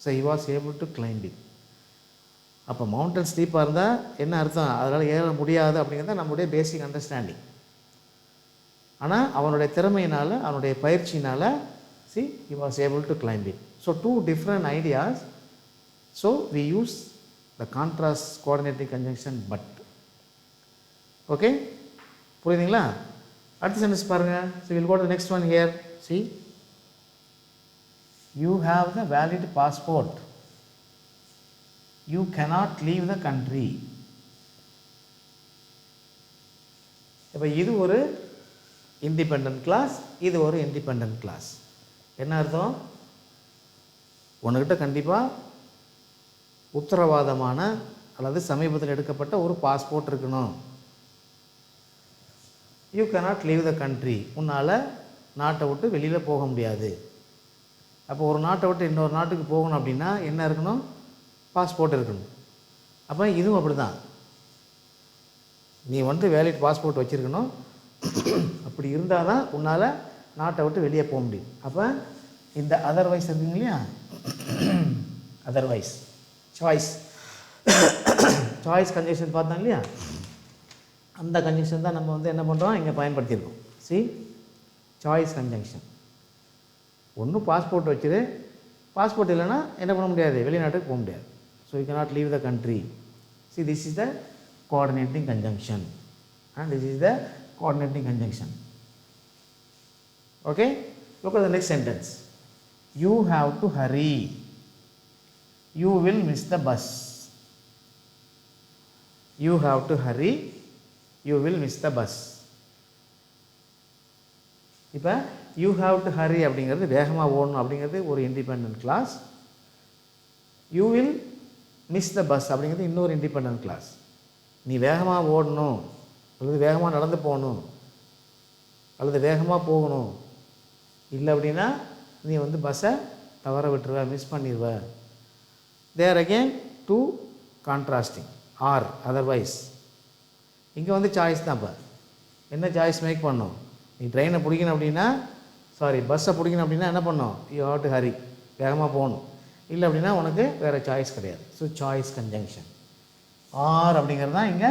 So he was able to climb it. அப்போ மவுண்டன் ஸ்டீப்பாக இருந்தால் என்ன அர்த்தம், அதனால் ஏற முடியாது அப்படிங்கிறத நம்முடைய பேசிக் அண்டர்ஸ்டாண்டிங். ஆனால் அவனுடைய திறமையினால், அவனுடைய பயிற்சினால், see, he was able to climb it. So two different ideas. So we use the contrast coordinating conjunction but. Okay, புரியுதுங்களா? அடுத்த சென்டென்ஸ் பாருங்கள். So we'll go to the next one here. See, you have the valid passport, you cannot leave the country. இப்போ இது ஒரு independent class, இது ஒரு independent class. என்ன அர்த்தம்? உனக்கிட்ட கண்டிப்பாக உத்தரவாதமான அல்லது சமீபத்தில் எடுக்கப்பட்ட ஒரு பாஸ்போர்ட் இருக்கணும். You cannot leave the country, உன்னால் நாட்டை விட்டு வெளியில் போக முடியாது. அப்போ ஒரு நாட்டை விட்டு இன்னொரு நாட்டுக்கு போகணும் அப்படின்னா என்ன இருக்கணும்? பாஸ்போர்ட் இருக்கணும். அப்போ இதுவும் அப்படி தான், நீ வந்து வேலிட் பாஸ்போர்ட் வச்சுருக்கணும். அப்படி இருந்தால் தான் உன்னால் நாட்டை விட்டு வெளியே போக முடியும். அப்போ இந்த அதர்வைஸ் இருக்குங்க இல்லையா, அதர்வைஸ் சாய்ஸ் கன்ஜெக்ஷன் பார்த்தோம் இல்லையா, அந்த கன்ஜங்ஷன் தான் நம்ம வந்து என்ன பண்ணுறோம் இங்கே பயன்படுத்தியிருக்கோம். See, choice conjunction. ஒன்று பாஸ்போர்ட் வச்சுரு, பாஸ்போர்ட் இல்லைன்னா என்ன பண்ண முடியாது, வெளிநாட்டுக்கு போக முடியாது. So you cannot leave the country. See, this is the coordinating conjunction and this is the coordinating conjunction. Okay, look at the next sentence. You have to hurry. You will miss the bus. You have to hurry. You will miss the bus. இப்போ you have to Hari அப்படிங்கிறது வேகமாக ஓடணும் அப்படிங்கிறது ஒரு independent clause. You will miss the bus அப்படிங்கிறது இன்னொரு independent clause. நீ வேகமாக ஓடணும் அல்லது வேகமாக நடந்து போகணும் அல்லது வேகமாக போகணும், இல்லை அப்படின்னா நீ வந்து பஸ்ஸை தவற விட்டுருவ, மிஸ் பண்ணிடுவ. There again two contrasting or otherwise. இங்கே வந்து சாய்ஸ் தான். இப்போ என்ன சாய்ஸ் மேக் பண்ணணும், நீ ட்ரெயினை பிடிக்கணும் அப்படின்னா பஸ்ஸை பிடிக்கணும் அப்படின்னா என்ன பண்ணணும், யூ ஹாவ் டு ஹரி, வேகமாக போகணும். இல்லை அப்படின்னா உனக்கு வேறு சாய்ஸ் கிடையாது. ஸோ சாய்ஸ் கன்ஜங்ஷன் ஆர் அப்படிங்கிறது தான் இங்கே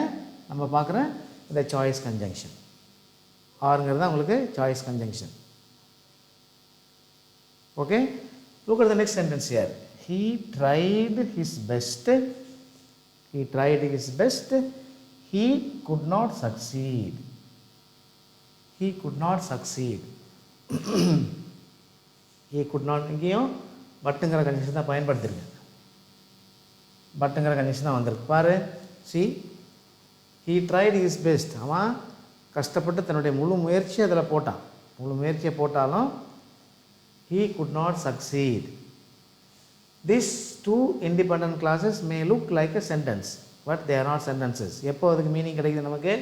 நம்ம பார்க்குற இந்த சாய்ஸ் கன்ஜங்ஷன். ஆருங்கிறது தான் உங்களுக்கு choice conjunction. Okay, look at the next sentence here. He tried his best. He tried his best. He could not succeed. He could not succeed. He could not. இங்கேயும் பட்டுங்கிற condition தான் பயன்படுத்திருக்கு. பட்டுங்கிற condition தான் வந்திருக்கு பாரு. See, he tried his best. அவன் கஷ்டப்பட்டு தன்னுடைய முழு முயற்சியை அதில் போட்டான். முழு முயற்சியை போட்டாலும் he could not succeed. These two independent clauses may look like a sentence, but they are not sentences. எப்போ அதுக்கு மீனிங் கிடைக்குது, நமக்கு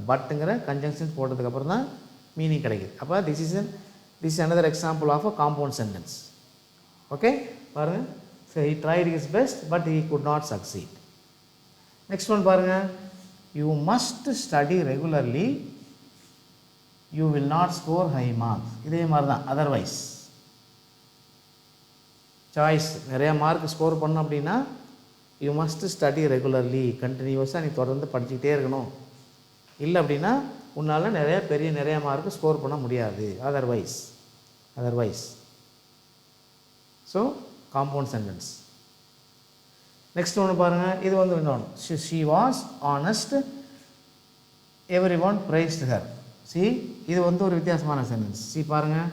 பட்டுங்கிற கன்ஜங்ஷன்ஸ் போட்டதுக்கப்புறம் தான் மீனிங் கிடைக்குது. அப்போ this is another example of a compound sentence. Okay, பாருங்கள். So he tried his best but he could not succeed. Next one பாருங்கள். You must study regularly. You will not score high marks. இதே மாதிரி தான் otherwise. Choice நிறையா mark score பண்ணணும் அப்படின்னா you must study regularly, கண்டினியூஸாக நீ தொடர்ந்து படிச்சுக்கிட்டே இருக்கணும். இல்லை அப்படின்னா உன்னால் நிறையா மார்க் ஸ்கோர் பண்ண முடியாது. Otherwise. So compound sentence. Next ஒன்று பாருங்கள். இது வந்து இன்னொன்று. She was honest, every one priced her. C, இது வந்து ஒரு வித்தியாசமான சென்டென்ஸ். சி பாருங்கள்.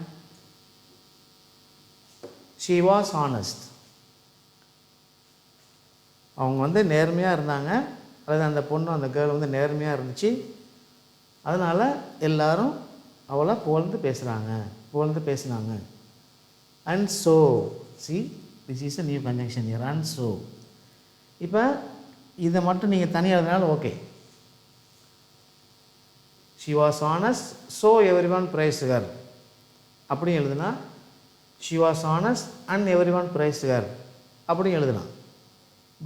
She was honest. அவங்க வந்து நேர்மையாக இருந்தாங்க, அல்லது அந்த பொண்ணு அந்த கேர்ள் வந்து நேர்மையாக இருந்துச்சு. அதனால் எல்லாரும் அவளை புகழ்ந்து பேசுனாங்க. And so, see, this is a new conjunction here. And so, இப்போ இதை மட்டும் நீங்கள் தனியாக எழுதினாலும் okay. She was honest, so everyone praised her அப்படி எழுதுனா, she was honest and everyone praised her அப்படி எழுதலாம்.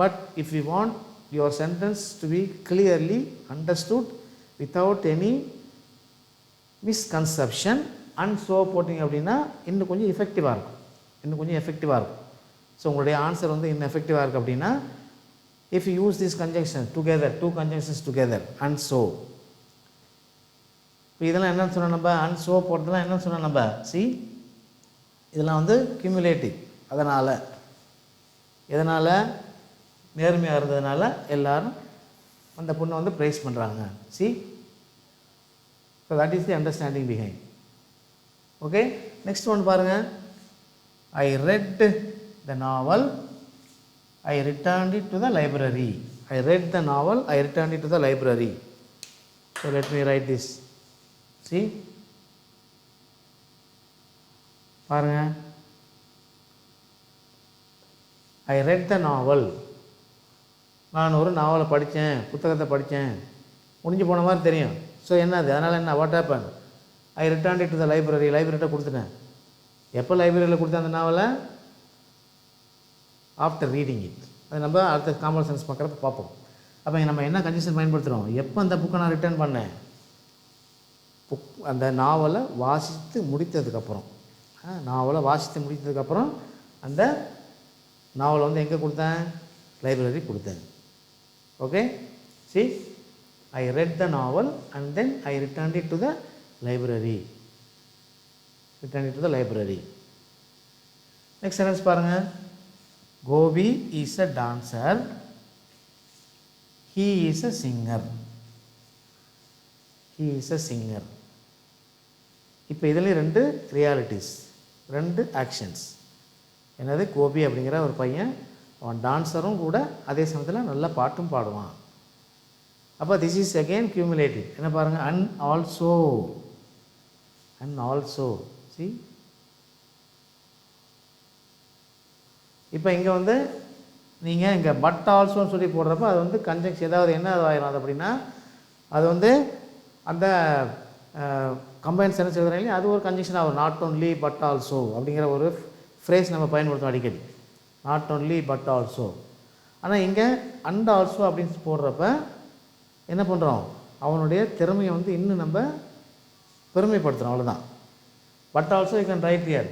But if you want your sentence to be clearly understood without any misconception, and so போட்டிங்க அப்படின்னா இன்னும் கொஞ்சம் எஃபெக்டிவாக இருக்கும். ஸோ உங்களுடைய ஆன்சர் வந்து இன்னும் எஃபெக்டிவாக இருக்குது அப்படின்னா, if you use this conjunction together, two conjunctions together, and so. இப்போ இதெல்லாம் என்னன்னு சொன்னால் நம்ம and so போட்டதெல்லாம் என்னன்னு சொன்னால் நம்ம see, இதெல்லாம் வந்து கியூமுலேட்டிவ். எதனால் நேர்மையாக இருந்ததுனால எல்லாரும் அந்த பொண்ணை வந்து ப்ரைஸ் பண்ணுறாங்க. See, so that is the understanding behind. Okay, next one பாருங்கள். I read the novel, I returned it to the library. I read the novel, I returned it to the library. So let me write this. See பாருங்க. I read the நாவல், நான் ஒரு நாவலை படித்தேன், புத்தகத்தை படித்தேன். முடிஞ்சு போன மாதிரி தெரியும். ஸோ என்னது, அதனால் என்ன, what happen, I returned it to the லைப்ரரிட்ட கொடுத்துட்டேன். எப்போ லைப்ரரியில் கொடுத்தேன் அந்த நாவலை? After reading it. அது நம்ம அடுத்த காமன் சென்ஸ் பார்க்குறப்ப பார்ப்போம். அப்போ நம்ம என்ன கண்டிஷன் பயன்படுத்துகிறோம், எப்போ அந்த புக்கை நான் ரிட்டர்ன் பண்ணேன், அந்த நாவலை வாசித்து முடித்ததுக்கப்புறம். அந்த நாவலை வந்து எங்கே கொடுத்தேன், லைப்ரரி கொடுத்தேன். Okay, C, I read the novel and then I returned it to the library. Next sentence பாருங்க. Gobi is a dancer. He is a singer. இப்போ இதில் ரெண்டு ரியாலிட்டிஸ், ரெண்டு ஆக்ஷன்ஸ். என்னது, கோபி அப்படிங்கிற ஒரு பையன், அவன் டான்ஸரும் கூட, அதே சமயத்தில் நல்ல பாட்டும் பாடுவான். அப்போ திஸ் இஸ் அகெயின் கியூமுலேட்டிவ். என்ன பாருங்கள், அண்ட் ஆல்சோ சி. இப்போ இங்கே வந்து நீங்கள் இங்கே பட் ஆல்சோன்னு சொல்லி போடுறப்ப அது வந்து கன்ஜங்ஷன், ஏதாவது என்ன ஆயிரும் அது அப்படின்னா, அது வந்து அந்த கம்பைன் சென்டென்ஸ் எழுதுறீங்க, அது ஒரு கன்ஜங்ஷன் ஆகும். நாட் ஒன்லி பட் ஆல்சோ அப்படிங்கிற ஒரு ஃப்ரேஸ் நம்ம பயன்படுத்தும் அடிக்கடி, நாட் ஒன்லி பட் ஆல்சோ. ஆனால் இங்கே அண்ட் ஆல்சோ அப்படின்னு போடுறப்ப என்ன பண்ணுறோம், அவனுடைய திறமையை வந்து இன்னும் நம்ம பெருமைப்படுத்துகிறோம், அவ்வளோதான். But also you can write here,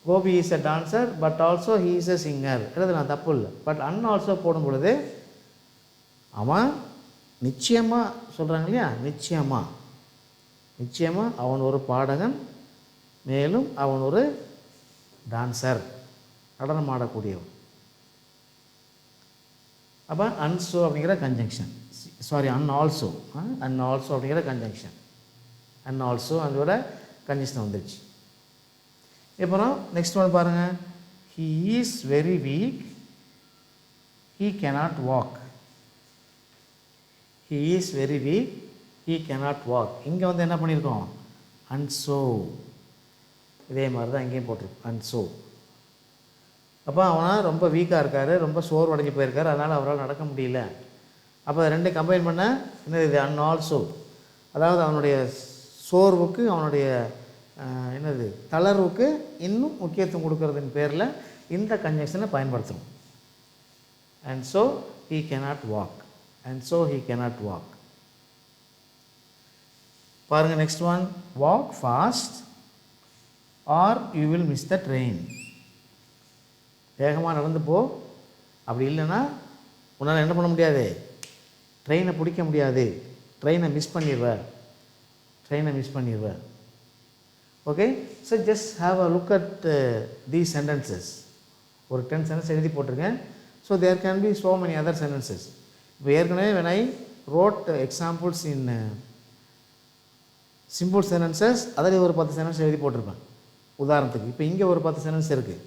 Gopi is a dancer but also he is a singer. எழுதலாம், தப்பு இல்லை. பட் அன் ஆல்சோ போடும் பொழுது அவன் நிச்சயமாக சொல்கிறாங்க இல்லையா, நிச்சயமாக அவன் ஒரு பாடகன், மேலும் அவன் ஒரு டான்சர், நடனம் ஆடக்கூடியவன். அப்போ அன்சோ அப்படிங்கிற கன்ஜங்ஷன், சாரி அன் ஆல்சோ அப்படிங்கிற கன்ஜங்ஷன், அன் ஆல்சோ அதோட கன்ஜங்ஷன் வந்துடுச்சு. அப்புறம் நெக்ஸ்ட் ஒன் பாருங்கள், he is very weak, he cannot walk. He is very weak, he cannot walk. இங்கே வந்து என்ன பண்ணியிருக்கோம், அன்சோ. இதே மாதிரி தான் இங்கேயும் போட்டிருக்கோம், அன்சோ. அப்போ அவனால் ரொம்ப வீக்காக இருக்கார், ரொம்ப சோர்வடைஞ்சு போயிருக்கார், அதனால் அவரால் நடக்க முடியல. அப்போ ரெண்டு கம்பைன் பண்ண என்னது இது, அன் ஆல்சோ. அதாவது அவனுடைய சோர்வுக்கு, அவனுடைய என்னது தளர்வுக்கு இன்னும் முக்கியத்துவம் கொடுக்கறதுன்னு பேரில் இந்த கன்ஜங்ஷனை பயன்படுத்தணும். And so he cannot walk. பாருங்க next one, walk fast or you will miss the train. வேகமாக நடந்து போ, அப்படி இல்லைன்னா உன்னால் என்ன பண்ண முடியாது, ட்ரெயினை பிடிக்க முடியாது, ட்ரெயினை மிஸ் பண்ணிடுவேன். Okay, so just have a look at these sentences. ஒரு 10 சென்டென்ஸ் எழுதி போட்டிருக்கேன். So there can be so many other sentences. இப்போ ஏற்கனவே when I wrote examples in simple sentences, அதில் ஒரு 10 சென்டென்ஸ் எழுதி போட்டிருப்பேன் உதாரணத்துக்கு. இப்போ இங்கே ஒரு 10 சென்டென்ஸ் இருக்குது.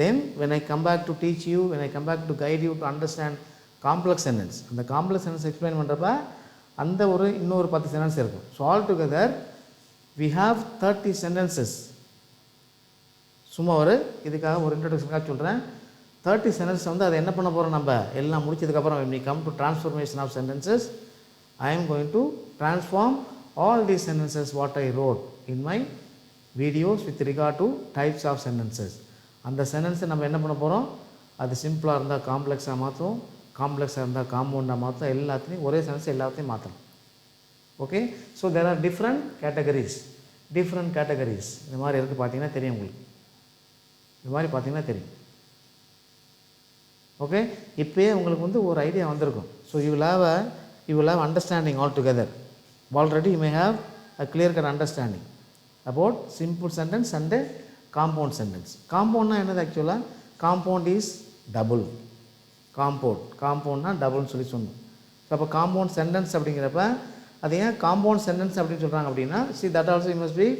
Then when I come back to teach you, when I come back to guide you to understand complex sentence, அந்த காம்ப்ளெக்ஸ் சென்டென்ஸ் எக்ஸ்பிளைன் பண்ணுறப்ப அந்த ஒரு இன்னொரு 10 சென்டென்ஸ் இருக்கும். So all together we have 30 sentences. சும்மா ஒரு இதுக்காக ஒரு இன்ட்ரடக்ஷனுக்காக சொல்கிறேன். 30 சென்டென்ஸ் வந்து அதை என்ன பண்ண போகிறோம், நம்ம எல்லாம் முடிச்சதுக்கப்புறம் when we come to transformation of sentences, I am going to transform all these sentences what I wrote in my videos with regard to types of sentences. அந்த சென்டென்ஸை நம்ம என்ன பண்ண போகிறோம், அது சிம்பிளாக இருந்தால் காம்ப்ளெக்ஸாக மாற்றும், காம்ப்ளெக்ஸாக இருந்தால் காம்பவுண்டாக மாற்றும், எல்லாத்தையும் ஒரே சென்டென்ஸ் எல்லாத்தையும் மாற்றணும். Okay, so there are different categories. இந்த மாதிரி இருக்குது, பார்த்தீங்கன்னா தெரியும் உங்களுக்கு, இந்த மாதிரி பார்த்தீங்கன்னா தெரியும். ஓகே, இப்போயே உங்களுக்கு வந்து ஒரு ஐடியா வந்திருக்கும். So you will have understanding altogether. Already you may have a clear cut understanding about simple sentence and a compound sentence. Compoundனா என்னது, ஆக்சுவலாக காம்பவுண்ட் இஸ் டபுள். காம்பவுண்ட்னா டபுள்னு சொல்லி சொன்னோம். ஸோ அப்போ காம்பவுண்ட் சென்டென்ஸ் அப்படிங்கிறப்ப அது ஏன் காம்பவுண்ட் சென்டென்ஸ் அப்படின்னு சொல்கிறாங்க அப்படின்னா, that also you must be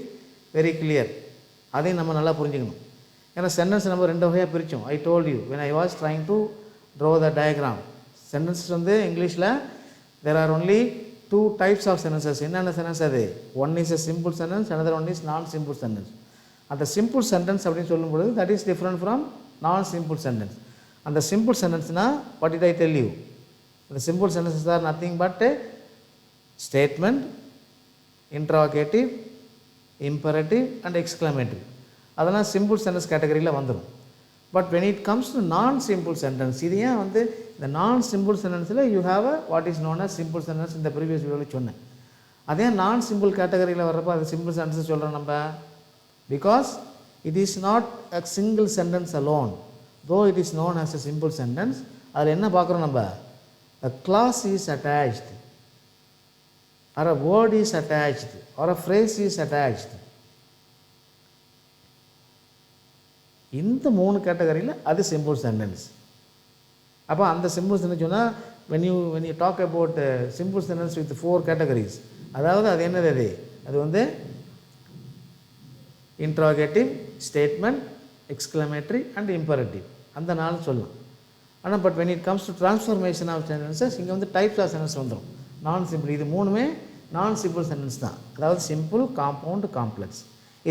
very clear. அதையும் நம்ம நல்லா புரிஞ்சுக்கணும். ஏன்னா சென்டென்ஸ் நம்ம ரெண்டு வகையாக பிரித்தோம். I told you when I was trying to draw the diagram. Sentences வந்து இங்கிலீஷில் there are only 2 types of sentences. என்னென்ன சென்டென்ஸ் அது, one is a simple sentence, another one is non-simple sentence. அந்த சிம்பிள் சென்டென்ஸ் அப்படின்னு சொல்லும்போது that is different from non simple sentence. அந்த simple சென்டென்ஸ்னால் what did I tell you, அந்த simple sentences are nothing but statement, interrogative, imperative and exclamative. அதெல்லாம் simple sentence கேட்டகரியில் வந்துடும். But when it comes to non simple sentence, இது ஏன் வந்து இந்த நான் சிம்பிள் சென்டென்ஸில் you have a what is known as simple sentence. இந்த previous வீடியோவில் சொன்னேன். அதே நான் சிம்பிள் கேட்டகரியில் வர்றப்போ அது சிம்பிள் சென்டென்ஸ் சொல்கிறோம் நம்ம, because it is not a single sentence alone, though it is known as a simple sentence. அதில் என்ன பார்க்குறோம் நம்ம, a clause is attached. or a word is attached or a phrase is attached. இந்த மூணு கேட்டகரியில் அது சிம்பிள் சென்டென்ஸ். அப்போ அந்த சிம்பிள் சென்டென்ஸ் சொன்னால் when you talk about simple sentence with 4 categories, அதாவது அது என்னது அது வந்து interrogative, statement, exclamatory and imperative, அந்த 4 சொல்லலாம். ஆனால் but when it comes to transformation of sentences, இங்கே வந்து டைப்ஸ் ஆஃப் சென்டென்ஸ் வந்துடும். நான் சிம்பிள், இது மூணுமே நான் சிம்பிள் சென்டென்ஸ் தான். அதாவது சிம்பிள், காம்பவுண்ட், காம்ப்ளெக்ஸ்,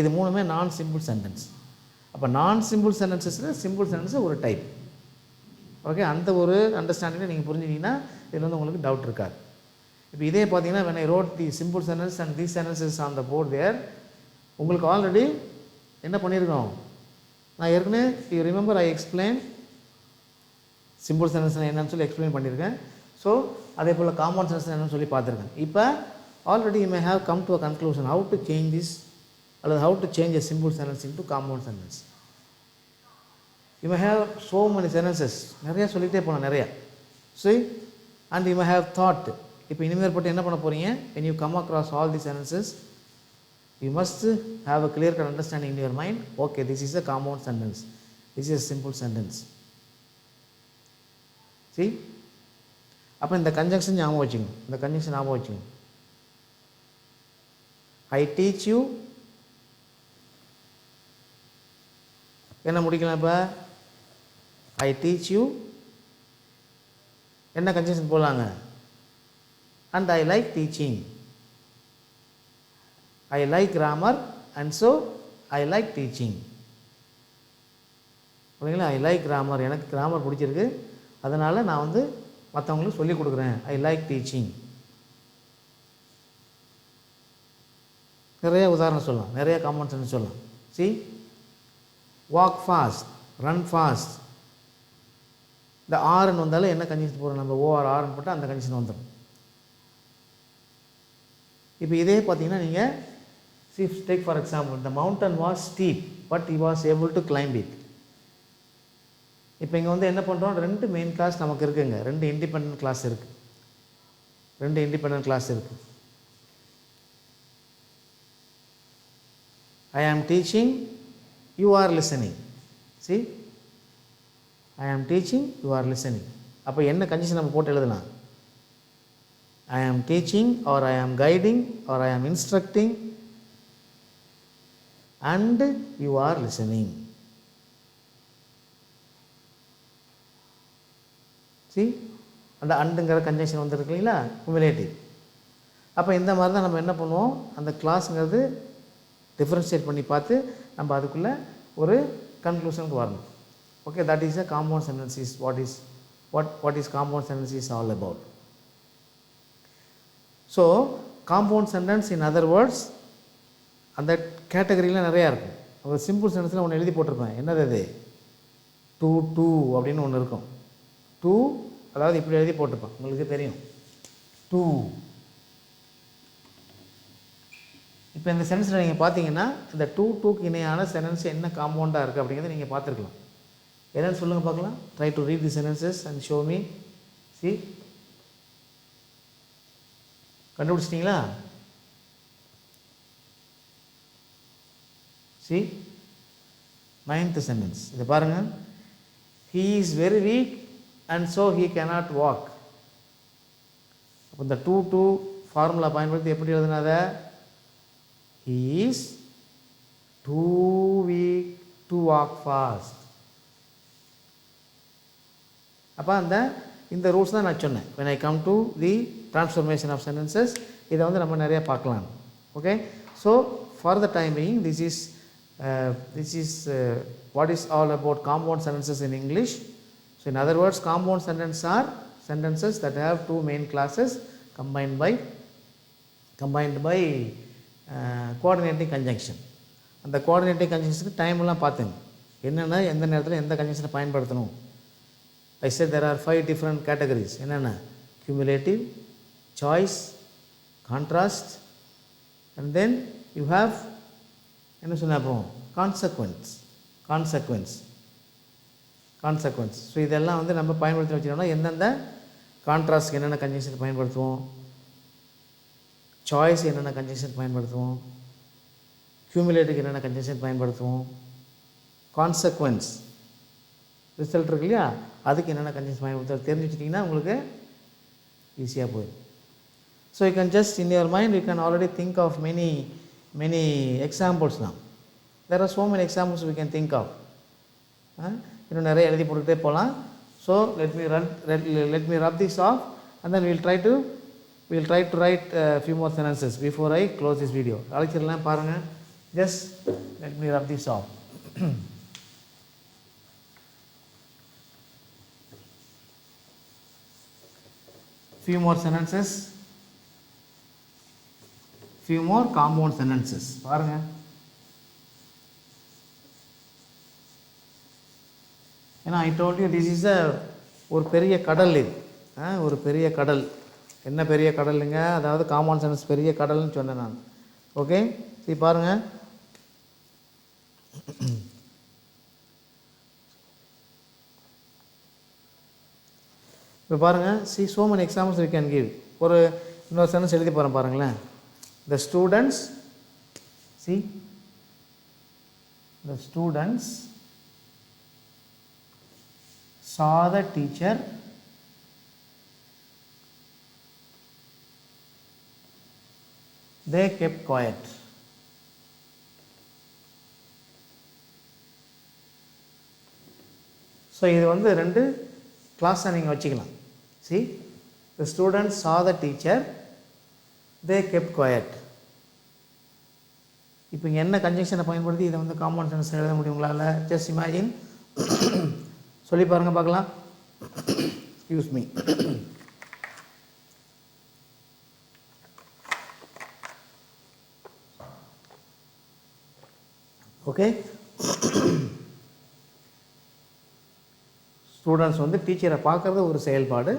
இது மூணுமே நான் சிம்பிள் சென்டென்ஸ். அப்போ நான் சிம்பிள் சென்டென்சஸில் சிம்பிள் சென்டென்ஸ் ஒரு டைப். ஓகே, அந்த ஒரு அண்டர்ஸ்டாண்டிங்கில் நீங்கள் புரிஞ்சுக்கிங்கன்னா இதில் வந்து உங்களுக்கு டவுட் இருக்காது. இப்போ இதே பார்த்தீங்கன்னா when I wrote the simple sentence and these sentences on the board there, உங்களுக்கு ஆல்ரெடி என்ன பண்ணியிருக்கோம், நான் ஏற்கனவே you remember I explain simple sentence என்னன்னு சொல்லி எக்ஸ்பிளைன் பண்ணியிருக்கேன். ஸோ அதே போல் காம்பவுண்ட் சென்டென்ஸ் என்னன்னு சொல்லி பார்த்துருக்கேன். இப்போ already you may have come to a conclusion how to change this அல்லது how to change a simple sentence into compound sentence. You may have so many sentences, நிறையா சொல்லிகிட்டே போகலாம் நிறையா. So and you may have thought. இப்போ இனிமேல் பட்டு என்ன பண்ண போகிறீங்க, when you come across all these sentences, you must have a clear cut understanding in your mind. Okay, this is a compound sentence, this is a simple sentence. See, அப்போ இந்த conjunction ஞாபகம் வச்சுக்கணும், இந்த கன்ஜங்ஷன் ஞாபகம் வச்சுக்கணும். I teach you, என்ன முடிக்கலாம் இப்போ, I teach you, என்ன கன்ஜங்ஷன் போடலாங்க, and I like teaching. I like grammar and so I like teaching. ஓகேங்களா, I like grammar, எனக்கு கிராமர் பிடிச்சிருக்கு, அதனால் நான் வந்து மற்றவங்களுக்கு சொல்லிக் கொடுக்குறேன். I like teaching. நிறைய உதாரணம் சொல்லலாம், நிறைய காம்பவுண்ட் சென்டென்ஸ் சொல்லலாம். See, walk fast, run fast. இந்த ஆர்ன்னு வந்தாலும் என்ன கண்டிஷன் போடுறோம், நம்ம ஓஆர் ஆர்ன்னு போட்டால் அந்த கண்டிஷன் வந்துடும். இப்போ இதே பார்த்தீங்கன்னா நீங்கள் see, take for example, the mountain was steep but he was able to climb it. இப்போ இங்கே வந்து என்ன பண்ணுறோம், 2 மெயின் கிளாஸ் நமக்கு இருக்குங்க, 2 இண்டிபெண்டன்ட் கிளாஸ் இருக்குது, 2 இண்டிபெண்டன்ட் கிளாஸ் இருக்குது. I am teaching, you are listening. See, I am teaching, you are listening. அப்போ என்ன கண்டிஷன் நம்ம போட்டு எழுதலாம், I am teaching or I am guiding or I am instructing and you are listening. See, அந்த அண்டுங்கிற conjunction வந்துருக்கு இல்லைங்களா, cumulative. அப்போ இந்த மாதிரி தான் நம்ம என்ன பண்ணுவோம், அந்த கிளாஸுங்கிறது டிஃப்ரென்ஷியேட் பண்ணி பார்த்து நம்ம அதுக்குள்ளே ஒரு கன்க்ளூஷனுக்கு வரணும். Okay, that is a compound sentence is what is compound sentence is all about. So compound sentence in other words அந்த கேட்டகரியில் நிறையா இருக்கும். ஒரு சிம்பிள் சென்டென்ஸில் ஒன்று எழுதி போட்டிருப்பேன், என்னது அது, டூ அப்படின்னு ஒன்று இருக்கும். டூ அதாவது இப்படி எழுதி போட்டிருப்பேன், உங்களுக்கு தெரியும் டூ. இப்போ இந்த சென்டென்ஸில் நீங்கள் பார்த்தீங்கன்னா இந்த டூக்கு இணையான சென்டென்ஸ் என்ன காம்பவுண்டாக இருக்குது அப்படிங்கிறத நீங்கள் பார்த்துருக்கலாம். என்னென்னு சொல்லுங்கள் பார்க்கலாம். Try to read the sentences and show me. See, கண்டுபிடிச்சிட்டிங்களா? சி, 9th சென்டென்ஸ் இதை பாருங்கள். He is very weak and so he cannot walk. அப்போ இந்த டூ ஃபார்முலா பயன்படுத்தி எப்படி எழுதுனாத, he is too weak to walk fast. அப்போ இந்த ரூல்ஸ் தான் நான் சொன்னேன். when I come to the transformation of sentences, இதை வந்து நம்ம நிறைய பார்க்கலாம். Okay, so for the time being this is what is all about compound sentences in English. So in other words, compound sentences are sentences that have 2 main classes combined by coordinating conjunction. அந்த coordinating conjunctionக்கு டைம்லாம் பார்த்துங்க, என்னென்னா எந்த நேரத்தில் எந்த கன்ஜங்ஷனை பயன்படுத்தணும். I said there are 5 different categories. என்னென்ன, cumulative, choice, contrast, and then you have என்ன சொன்ன அப்புறம் consequence. ஸோ இதெல்லாம் வந்து நம்ம பயன்படுத்தி வச்சுக்கணும்னா எந்தெந்த கான்ட்ராஸ்ட்க்கு என்னென்ன கன்ஜங்ஷன் பயன்படுத்துவோம், சாய்ஸ் என்னென்ன கன்ஜங்ஷன் பயன்படுத்துவோம், கியூமுலேட்டுக்கு என்னென்ன கன்ஜங்ஷன் பயன்படுத்துவோம், கான்செக்வன்ஸ் ரிசல்ட் இருக்கு இல்லையா, அதுக்கு என்னென்ன கன்ஜங்ஷன் பயன்படுத்துவோம் தெரிஞ்சு வச்சிட்டிங்கன்னா உங்களுக்கு ஈஸியாக போயிடும். So you can just in your mind you can already think of many examples now. There are so many examples we can think of. இன்னும் நிறைய எழுதி போட்டுக்கிட்டே போகலாம். So let me rub this off and then we'll try to write a few more sentences before I close this video. அழைச்சிடலாம் பாருங்கள். Just let me rub this off. Few more sentences, few more compound sentences. பாருங்கள். ஏன்னா ஐ told you this is ஒரு பெரிய கடல், இது ஒரு பெரிய கடல். என்ன பெரிய கடலுங்க, அதாவது காமன் சென்ஸ் பெரிய கடல்னு சொன்னேன் நான். ஓகே, சரி பாருங்கள். இப்போ பாருங்கள், see so many examples we can give. ஒரு இன்னொரு சென்டென்ஸ் எழுதி போகிறேன் பாருங்களேன். The students saw the teacher they kept quiet. So இது வந்து ரெண்டு கிளாஸை நீங்கள் வச்சுக்கலாம். See, the students saw the teacher they kept quiet. இப்போ இங்கே என்ன கன்ஜங்ஷனை பயன்படுத்தி இதை வந்து காமன் சென்ஸ் எழுத முடியுங்களால? Just imagine. சொல்லி பாருங்கள் பார்க்கலாம். Excuse me. ஓகே, ஸ்டூடெண்ட்ஸ் வந்து டீச்சரை பார்க்குறது ஒரு செயல்பாடு,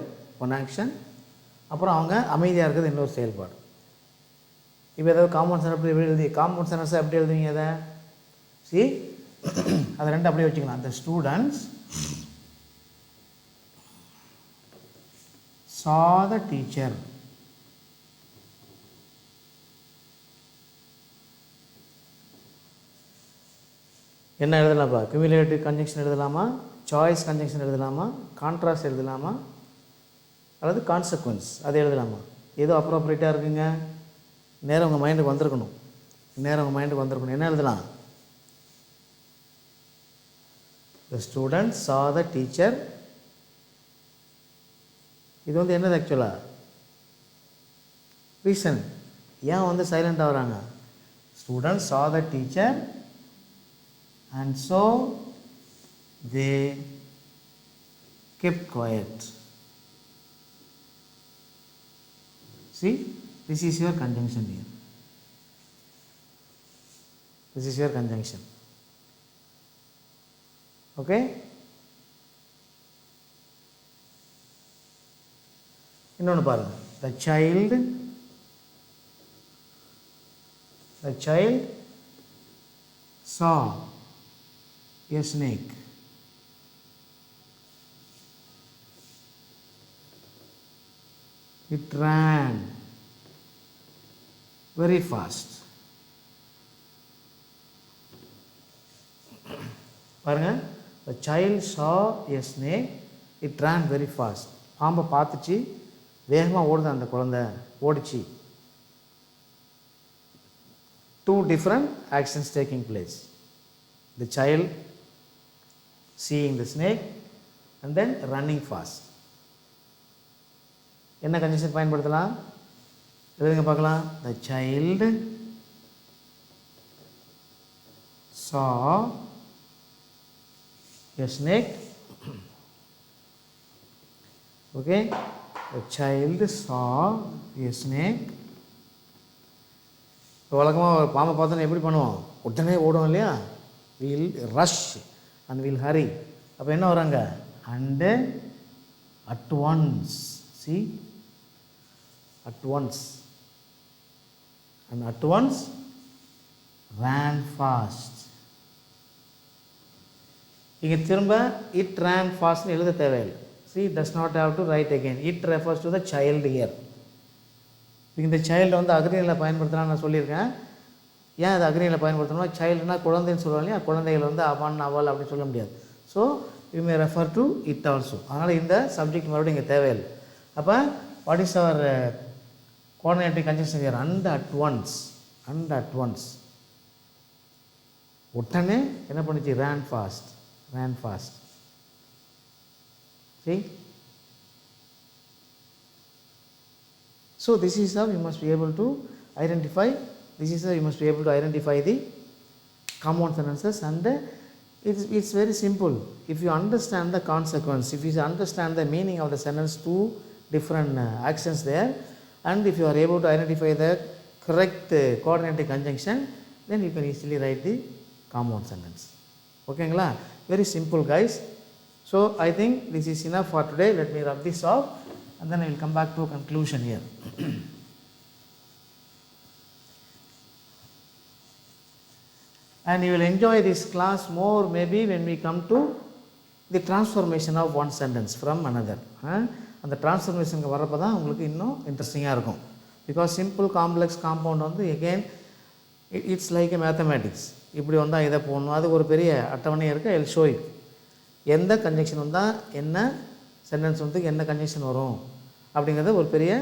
ஒன் ஆக்ஷன். அப்புறம் அவங்க அமைதியாக இருக்கிறது இன்னொரு செயல்பாடு. இப்போ ஏதாவது காமன் சென்ஸ் எப்படி எழுதி, காமன் சென்ஸை எப்படி எழுதுவீங்க? அதை அதை ரெண்டு அப்படியே வச்சுக்கலாம். அந்த ஸ்டூடெண்ட்ஸ் saw the teacher. என்ன எழுதலாம்ப்பா? cumulative conjunction எழுதலாமா, சாய்ஸ் கன்ஜங்ஷன் எழுதலாமா, கான்ட்ராஸ்ட் எழுதலாமா, அல்லது கான்செக்வன்ஸ் அது எழுதலாமா? ஏதோ அப்ரோப்ரியேட்டாக இருக்குங்க. நேரம் உங்கள் மைண்டுக்கு வந்திருக்கணும். என்ன எழுதலாம்? The students saw the teacher. இது வந்து என்னது ஆக்சுவலாக? ரீசன். ஏன் வந்து சைலண்ட் ஆகுறாங்க? Students saw the teacher and so they kept quiet. See, this is your conjunction here. This is your conjunction. Okay? இன்னொன்று பாருங்கள். The child saw a snake. It ran very fast. பாருங்க. The child saw a snake. It ran very fast. பாம்பை பார்த்துச்சு, வேகமாக ஓடுது அந்த குழந்தை, ஓடிச்சு. Two different actions taking place. The child seeing the snake and then running fast. என்ன condition பயன்படுத்தலாம்? எழுதுங்க பார்க்கலாம். The child saw a snake. Okay, the child saw a snake. வழக்கமாக ஒரு பாம்பை பார்த்தோன்னா எப்படி பண்ணுவோம்? உடனே ஓடும் இல்லையா? Will rush and will Hari. அப்போ என்ன வராங்க? And at once. C, at once, and at once ran fast. இங்கே திரும்ப it ran fast எழுத தேவையில்லை. See, does not have to write again. It refers to the child here. இந்த child வந்து அக்ரிணியில் பயன்படுத்தலாம் நான் சொல்லியிருக்கேன். ஏன் அது அக்ரிணியில் பயன்படுத்தணும்னா சைல்டுனா குழந்தைன்னு சொல்லுவாங்க இல்லையா, குழந்தைகள் வந்து அவன் அவள் அப்படி சொல்ல முடியாது. So you may refer to it also. அதனால் இந்த சப்ஜெக்ட் மறுபடியும் இங்கே தேவையில்லை. அப்போ what is our coordinating conjunction here? And at once. And at once உடனே என்ன பண்ணுச்சு? ran fast. ran fast. See? So this is how you must be able to identify. This is how you must be able to identify the compound sentences, and it's very simple. If you understand the consequence, if you understand the meaning of the sentence, two different actions there, and if you are able to identify the correct coordinating conjunction, then you can easily write the compound sentence. Okay, very simple, guys. So I think this is enough for today. Let me rub this off, and then I will come back to a conclusion here. And you will enjoy this class more maybe when we come to the transformation of one sentence from another. அந்த டிரான்ஸ்ஃபர்மேஷனுக்கு வரப்போ தான் உங்களுக்கு இன்னும் இன்ட்ரெஸ்டிங்காக இருக்கும். Because simple complex compound வந்து again it's like a mathematics. இப்படி வந்தால் இதை போடணும், அது ஒரு பெரிய அட்டவணை இருக்குது. ஐ ஷோ யூ எந்த கன்ஜெக்ஷன் வந்தால் என்ன சென்டென்ஸ் வந்து என்ன கன்ஜெக்ஷன் வரும் அப்படிங்கிறது ஒரு பெரிய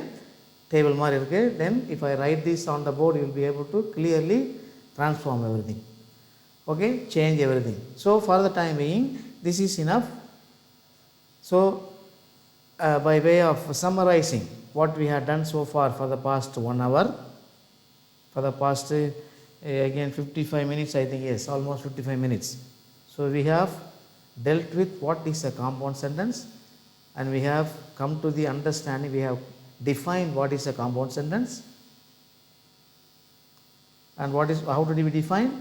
டேபிள் மாதிரி இருக்குது. Then if I write this on the board you will be able to clearly transform everything. Okay, change everything. So for the time being this is enough. So by way of summarizing what we have done so far for the past 1 hour, for the past again 55 minutes, I think, yes, almost 55 minutes. So we have dealt with what is a compound sentence, and we have come to the understanding, we have defined what is a compound sentence. And what is, how did we define?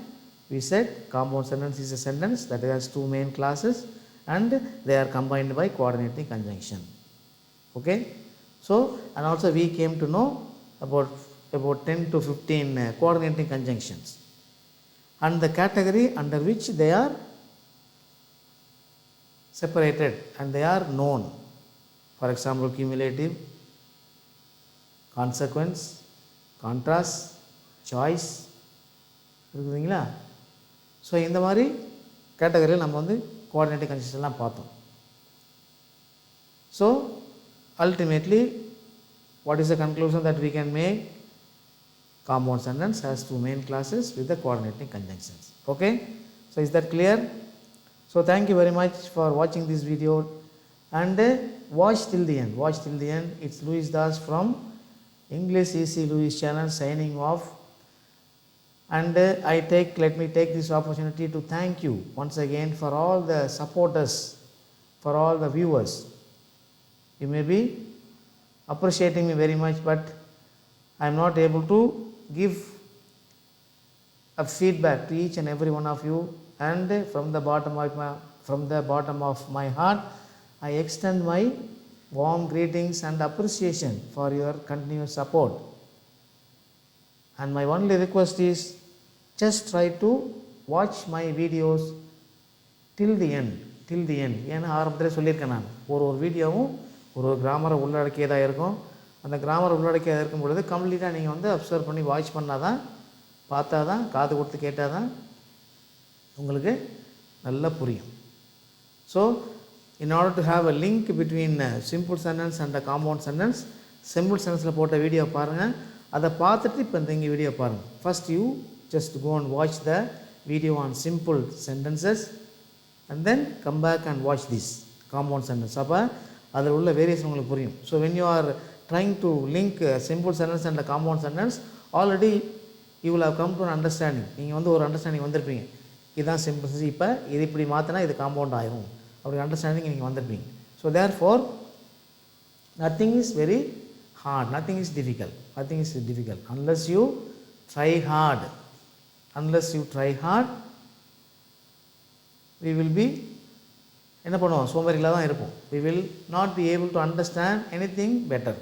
We said compound sentence is a sentence that has two main classes and they are combined by coordinating conjunction. Okay, so and also we came to know about 10 to 15 coordinating conjunctions and the category under which they are separated and they are known. For example, cumulative, consequence, contrast, choice இருக்குதுங்களா. ஸோ இந்த மாதிரி கேட்டகரியில் நம்ம வந்து coordinating கன்ஜங்ஷன்லாம் பார்த்தோம். So ultimately what is the conclusion that we can make? Compound sentence has two main classes with the coordinating conjunctions. Okay, so is that clear? So thank you very much for watching this video and watch till the end. Watch till the end. It's Louis Das from English Easy Louis channel signing off. And let me take this opportunity to thank you once again for all the supporters, for all the viewers. You may be appreciating me very much, but I am not able to give a feedback to each and every one of you, and from the bottom of my heart I extend my warm greetings and appreciation for your continuous support. And my only request is just try to watch my videos till the end. ஏன்னா ஆரம்பத்தில் சொல்லியிருக்கேன், நான் ஒரு வீடியோவும் ஒரு கிராமரை உள்ளடக்கியதாக இருக்கும். அந்த கிராமரை உள்ளடக்கியதாக இருக்கும் பொழுது கம்ப்ளீட்டாக நீங்கள் வந்து அப்சர்வ் பண்ணி வாட்ச் பண்ணால் தான், பார்த்தா தான், காது கொடுத்து கேட்டால் தான் உங்களுக்கு நல்லா புரியும். So in order to have a link between simple sentence and a compound sentence, simple sentenceல போட்ட வீடியோ பாருங்கள். அதை பார்த்துட்டு இப்போ இந்த வீடியோ பாருங்கள். First you just go and watch the video on simple sentences and then come back and watch this compound sentence. அப்போ அதில் உள்ள வேரியேஷன் உங்களுக்கு புரியும். So when you are trying to link a simple sentence and a compound sentence, already you will have come to an understanding. நீங்கள் வந்து ஒரு understanding வந்திருப்பீங்க, இதுதான் சிம்பிள் சென்டென்ஸ், இப்போ இது இப்படி மாற்றினா இது காம்பவுண்ட் ஆகும் அப்படி அண்டர்ஸ்டாண்டிங் நீங்கள் வந்திருப்பீங்க. So therefore nothing is very hard, nothing is difficult unless you try hard. We will be என்ன பண்ணுவோம், சோம்பேறிகளாக தான் இருப்போம். we will not be able to understand anything better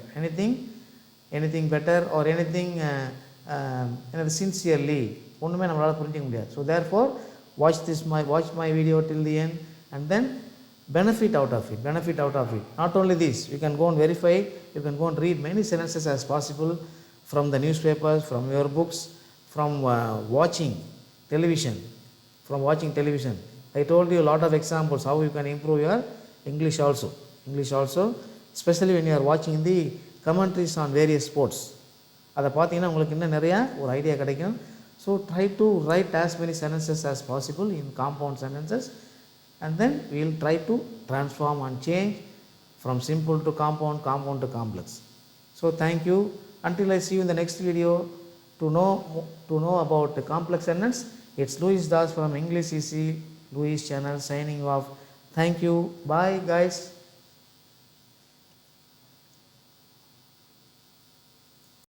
or anything sincerely. ஒன்றுமே நம்மளால் புரிஞ்சிக்க முடியாது. So therefore watch my video till the end and then benefit out of it. Not only this, you can go and verify, you can go and read many sentences as possible from the newspapers, from your books, from watching television, from watching television. I told you a lot of examples how you can improve your English also. English also, especially when you are watching the commentaries on various sports. அதை பார்த்தீங்கன்னா உங்களுக்கு இன்னும் நிறையா ஒரு idea கிடைக்கும். So try to right as many sentences as possible in compound sentences, and then we will try to transform and change from simple to compound, compound to complex. So thank you. Until I see you in the next video to know about the complex sentence. It's Louis Das from English Easy Louis channel signing off. Thank you. Bye guys.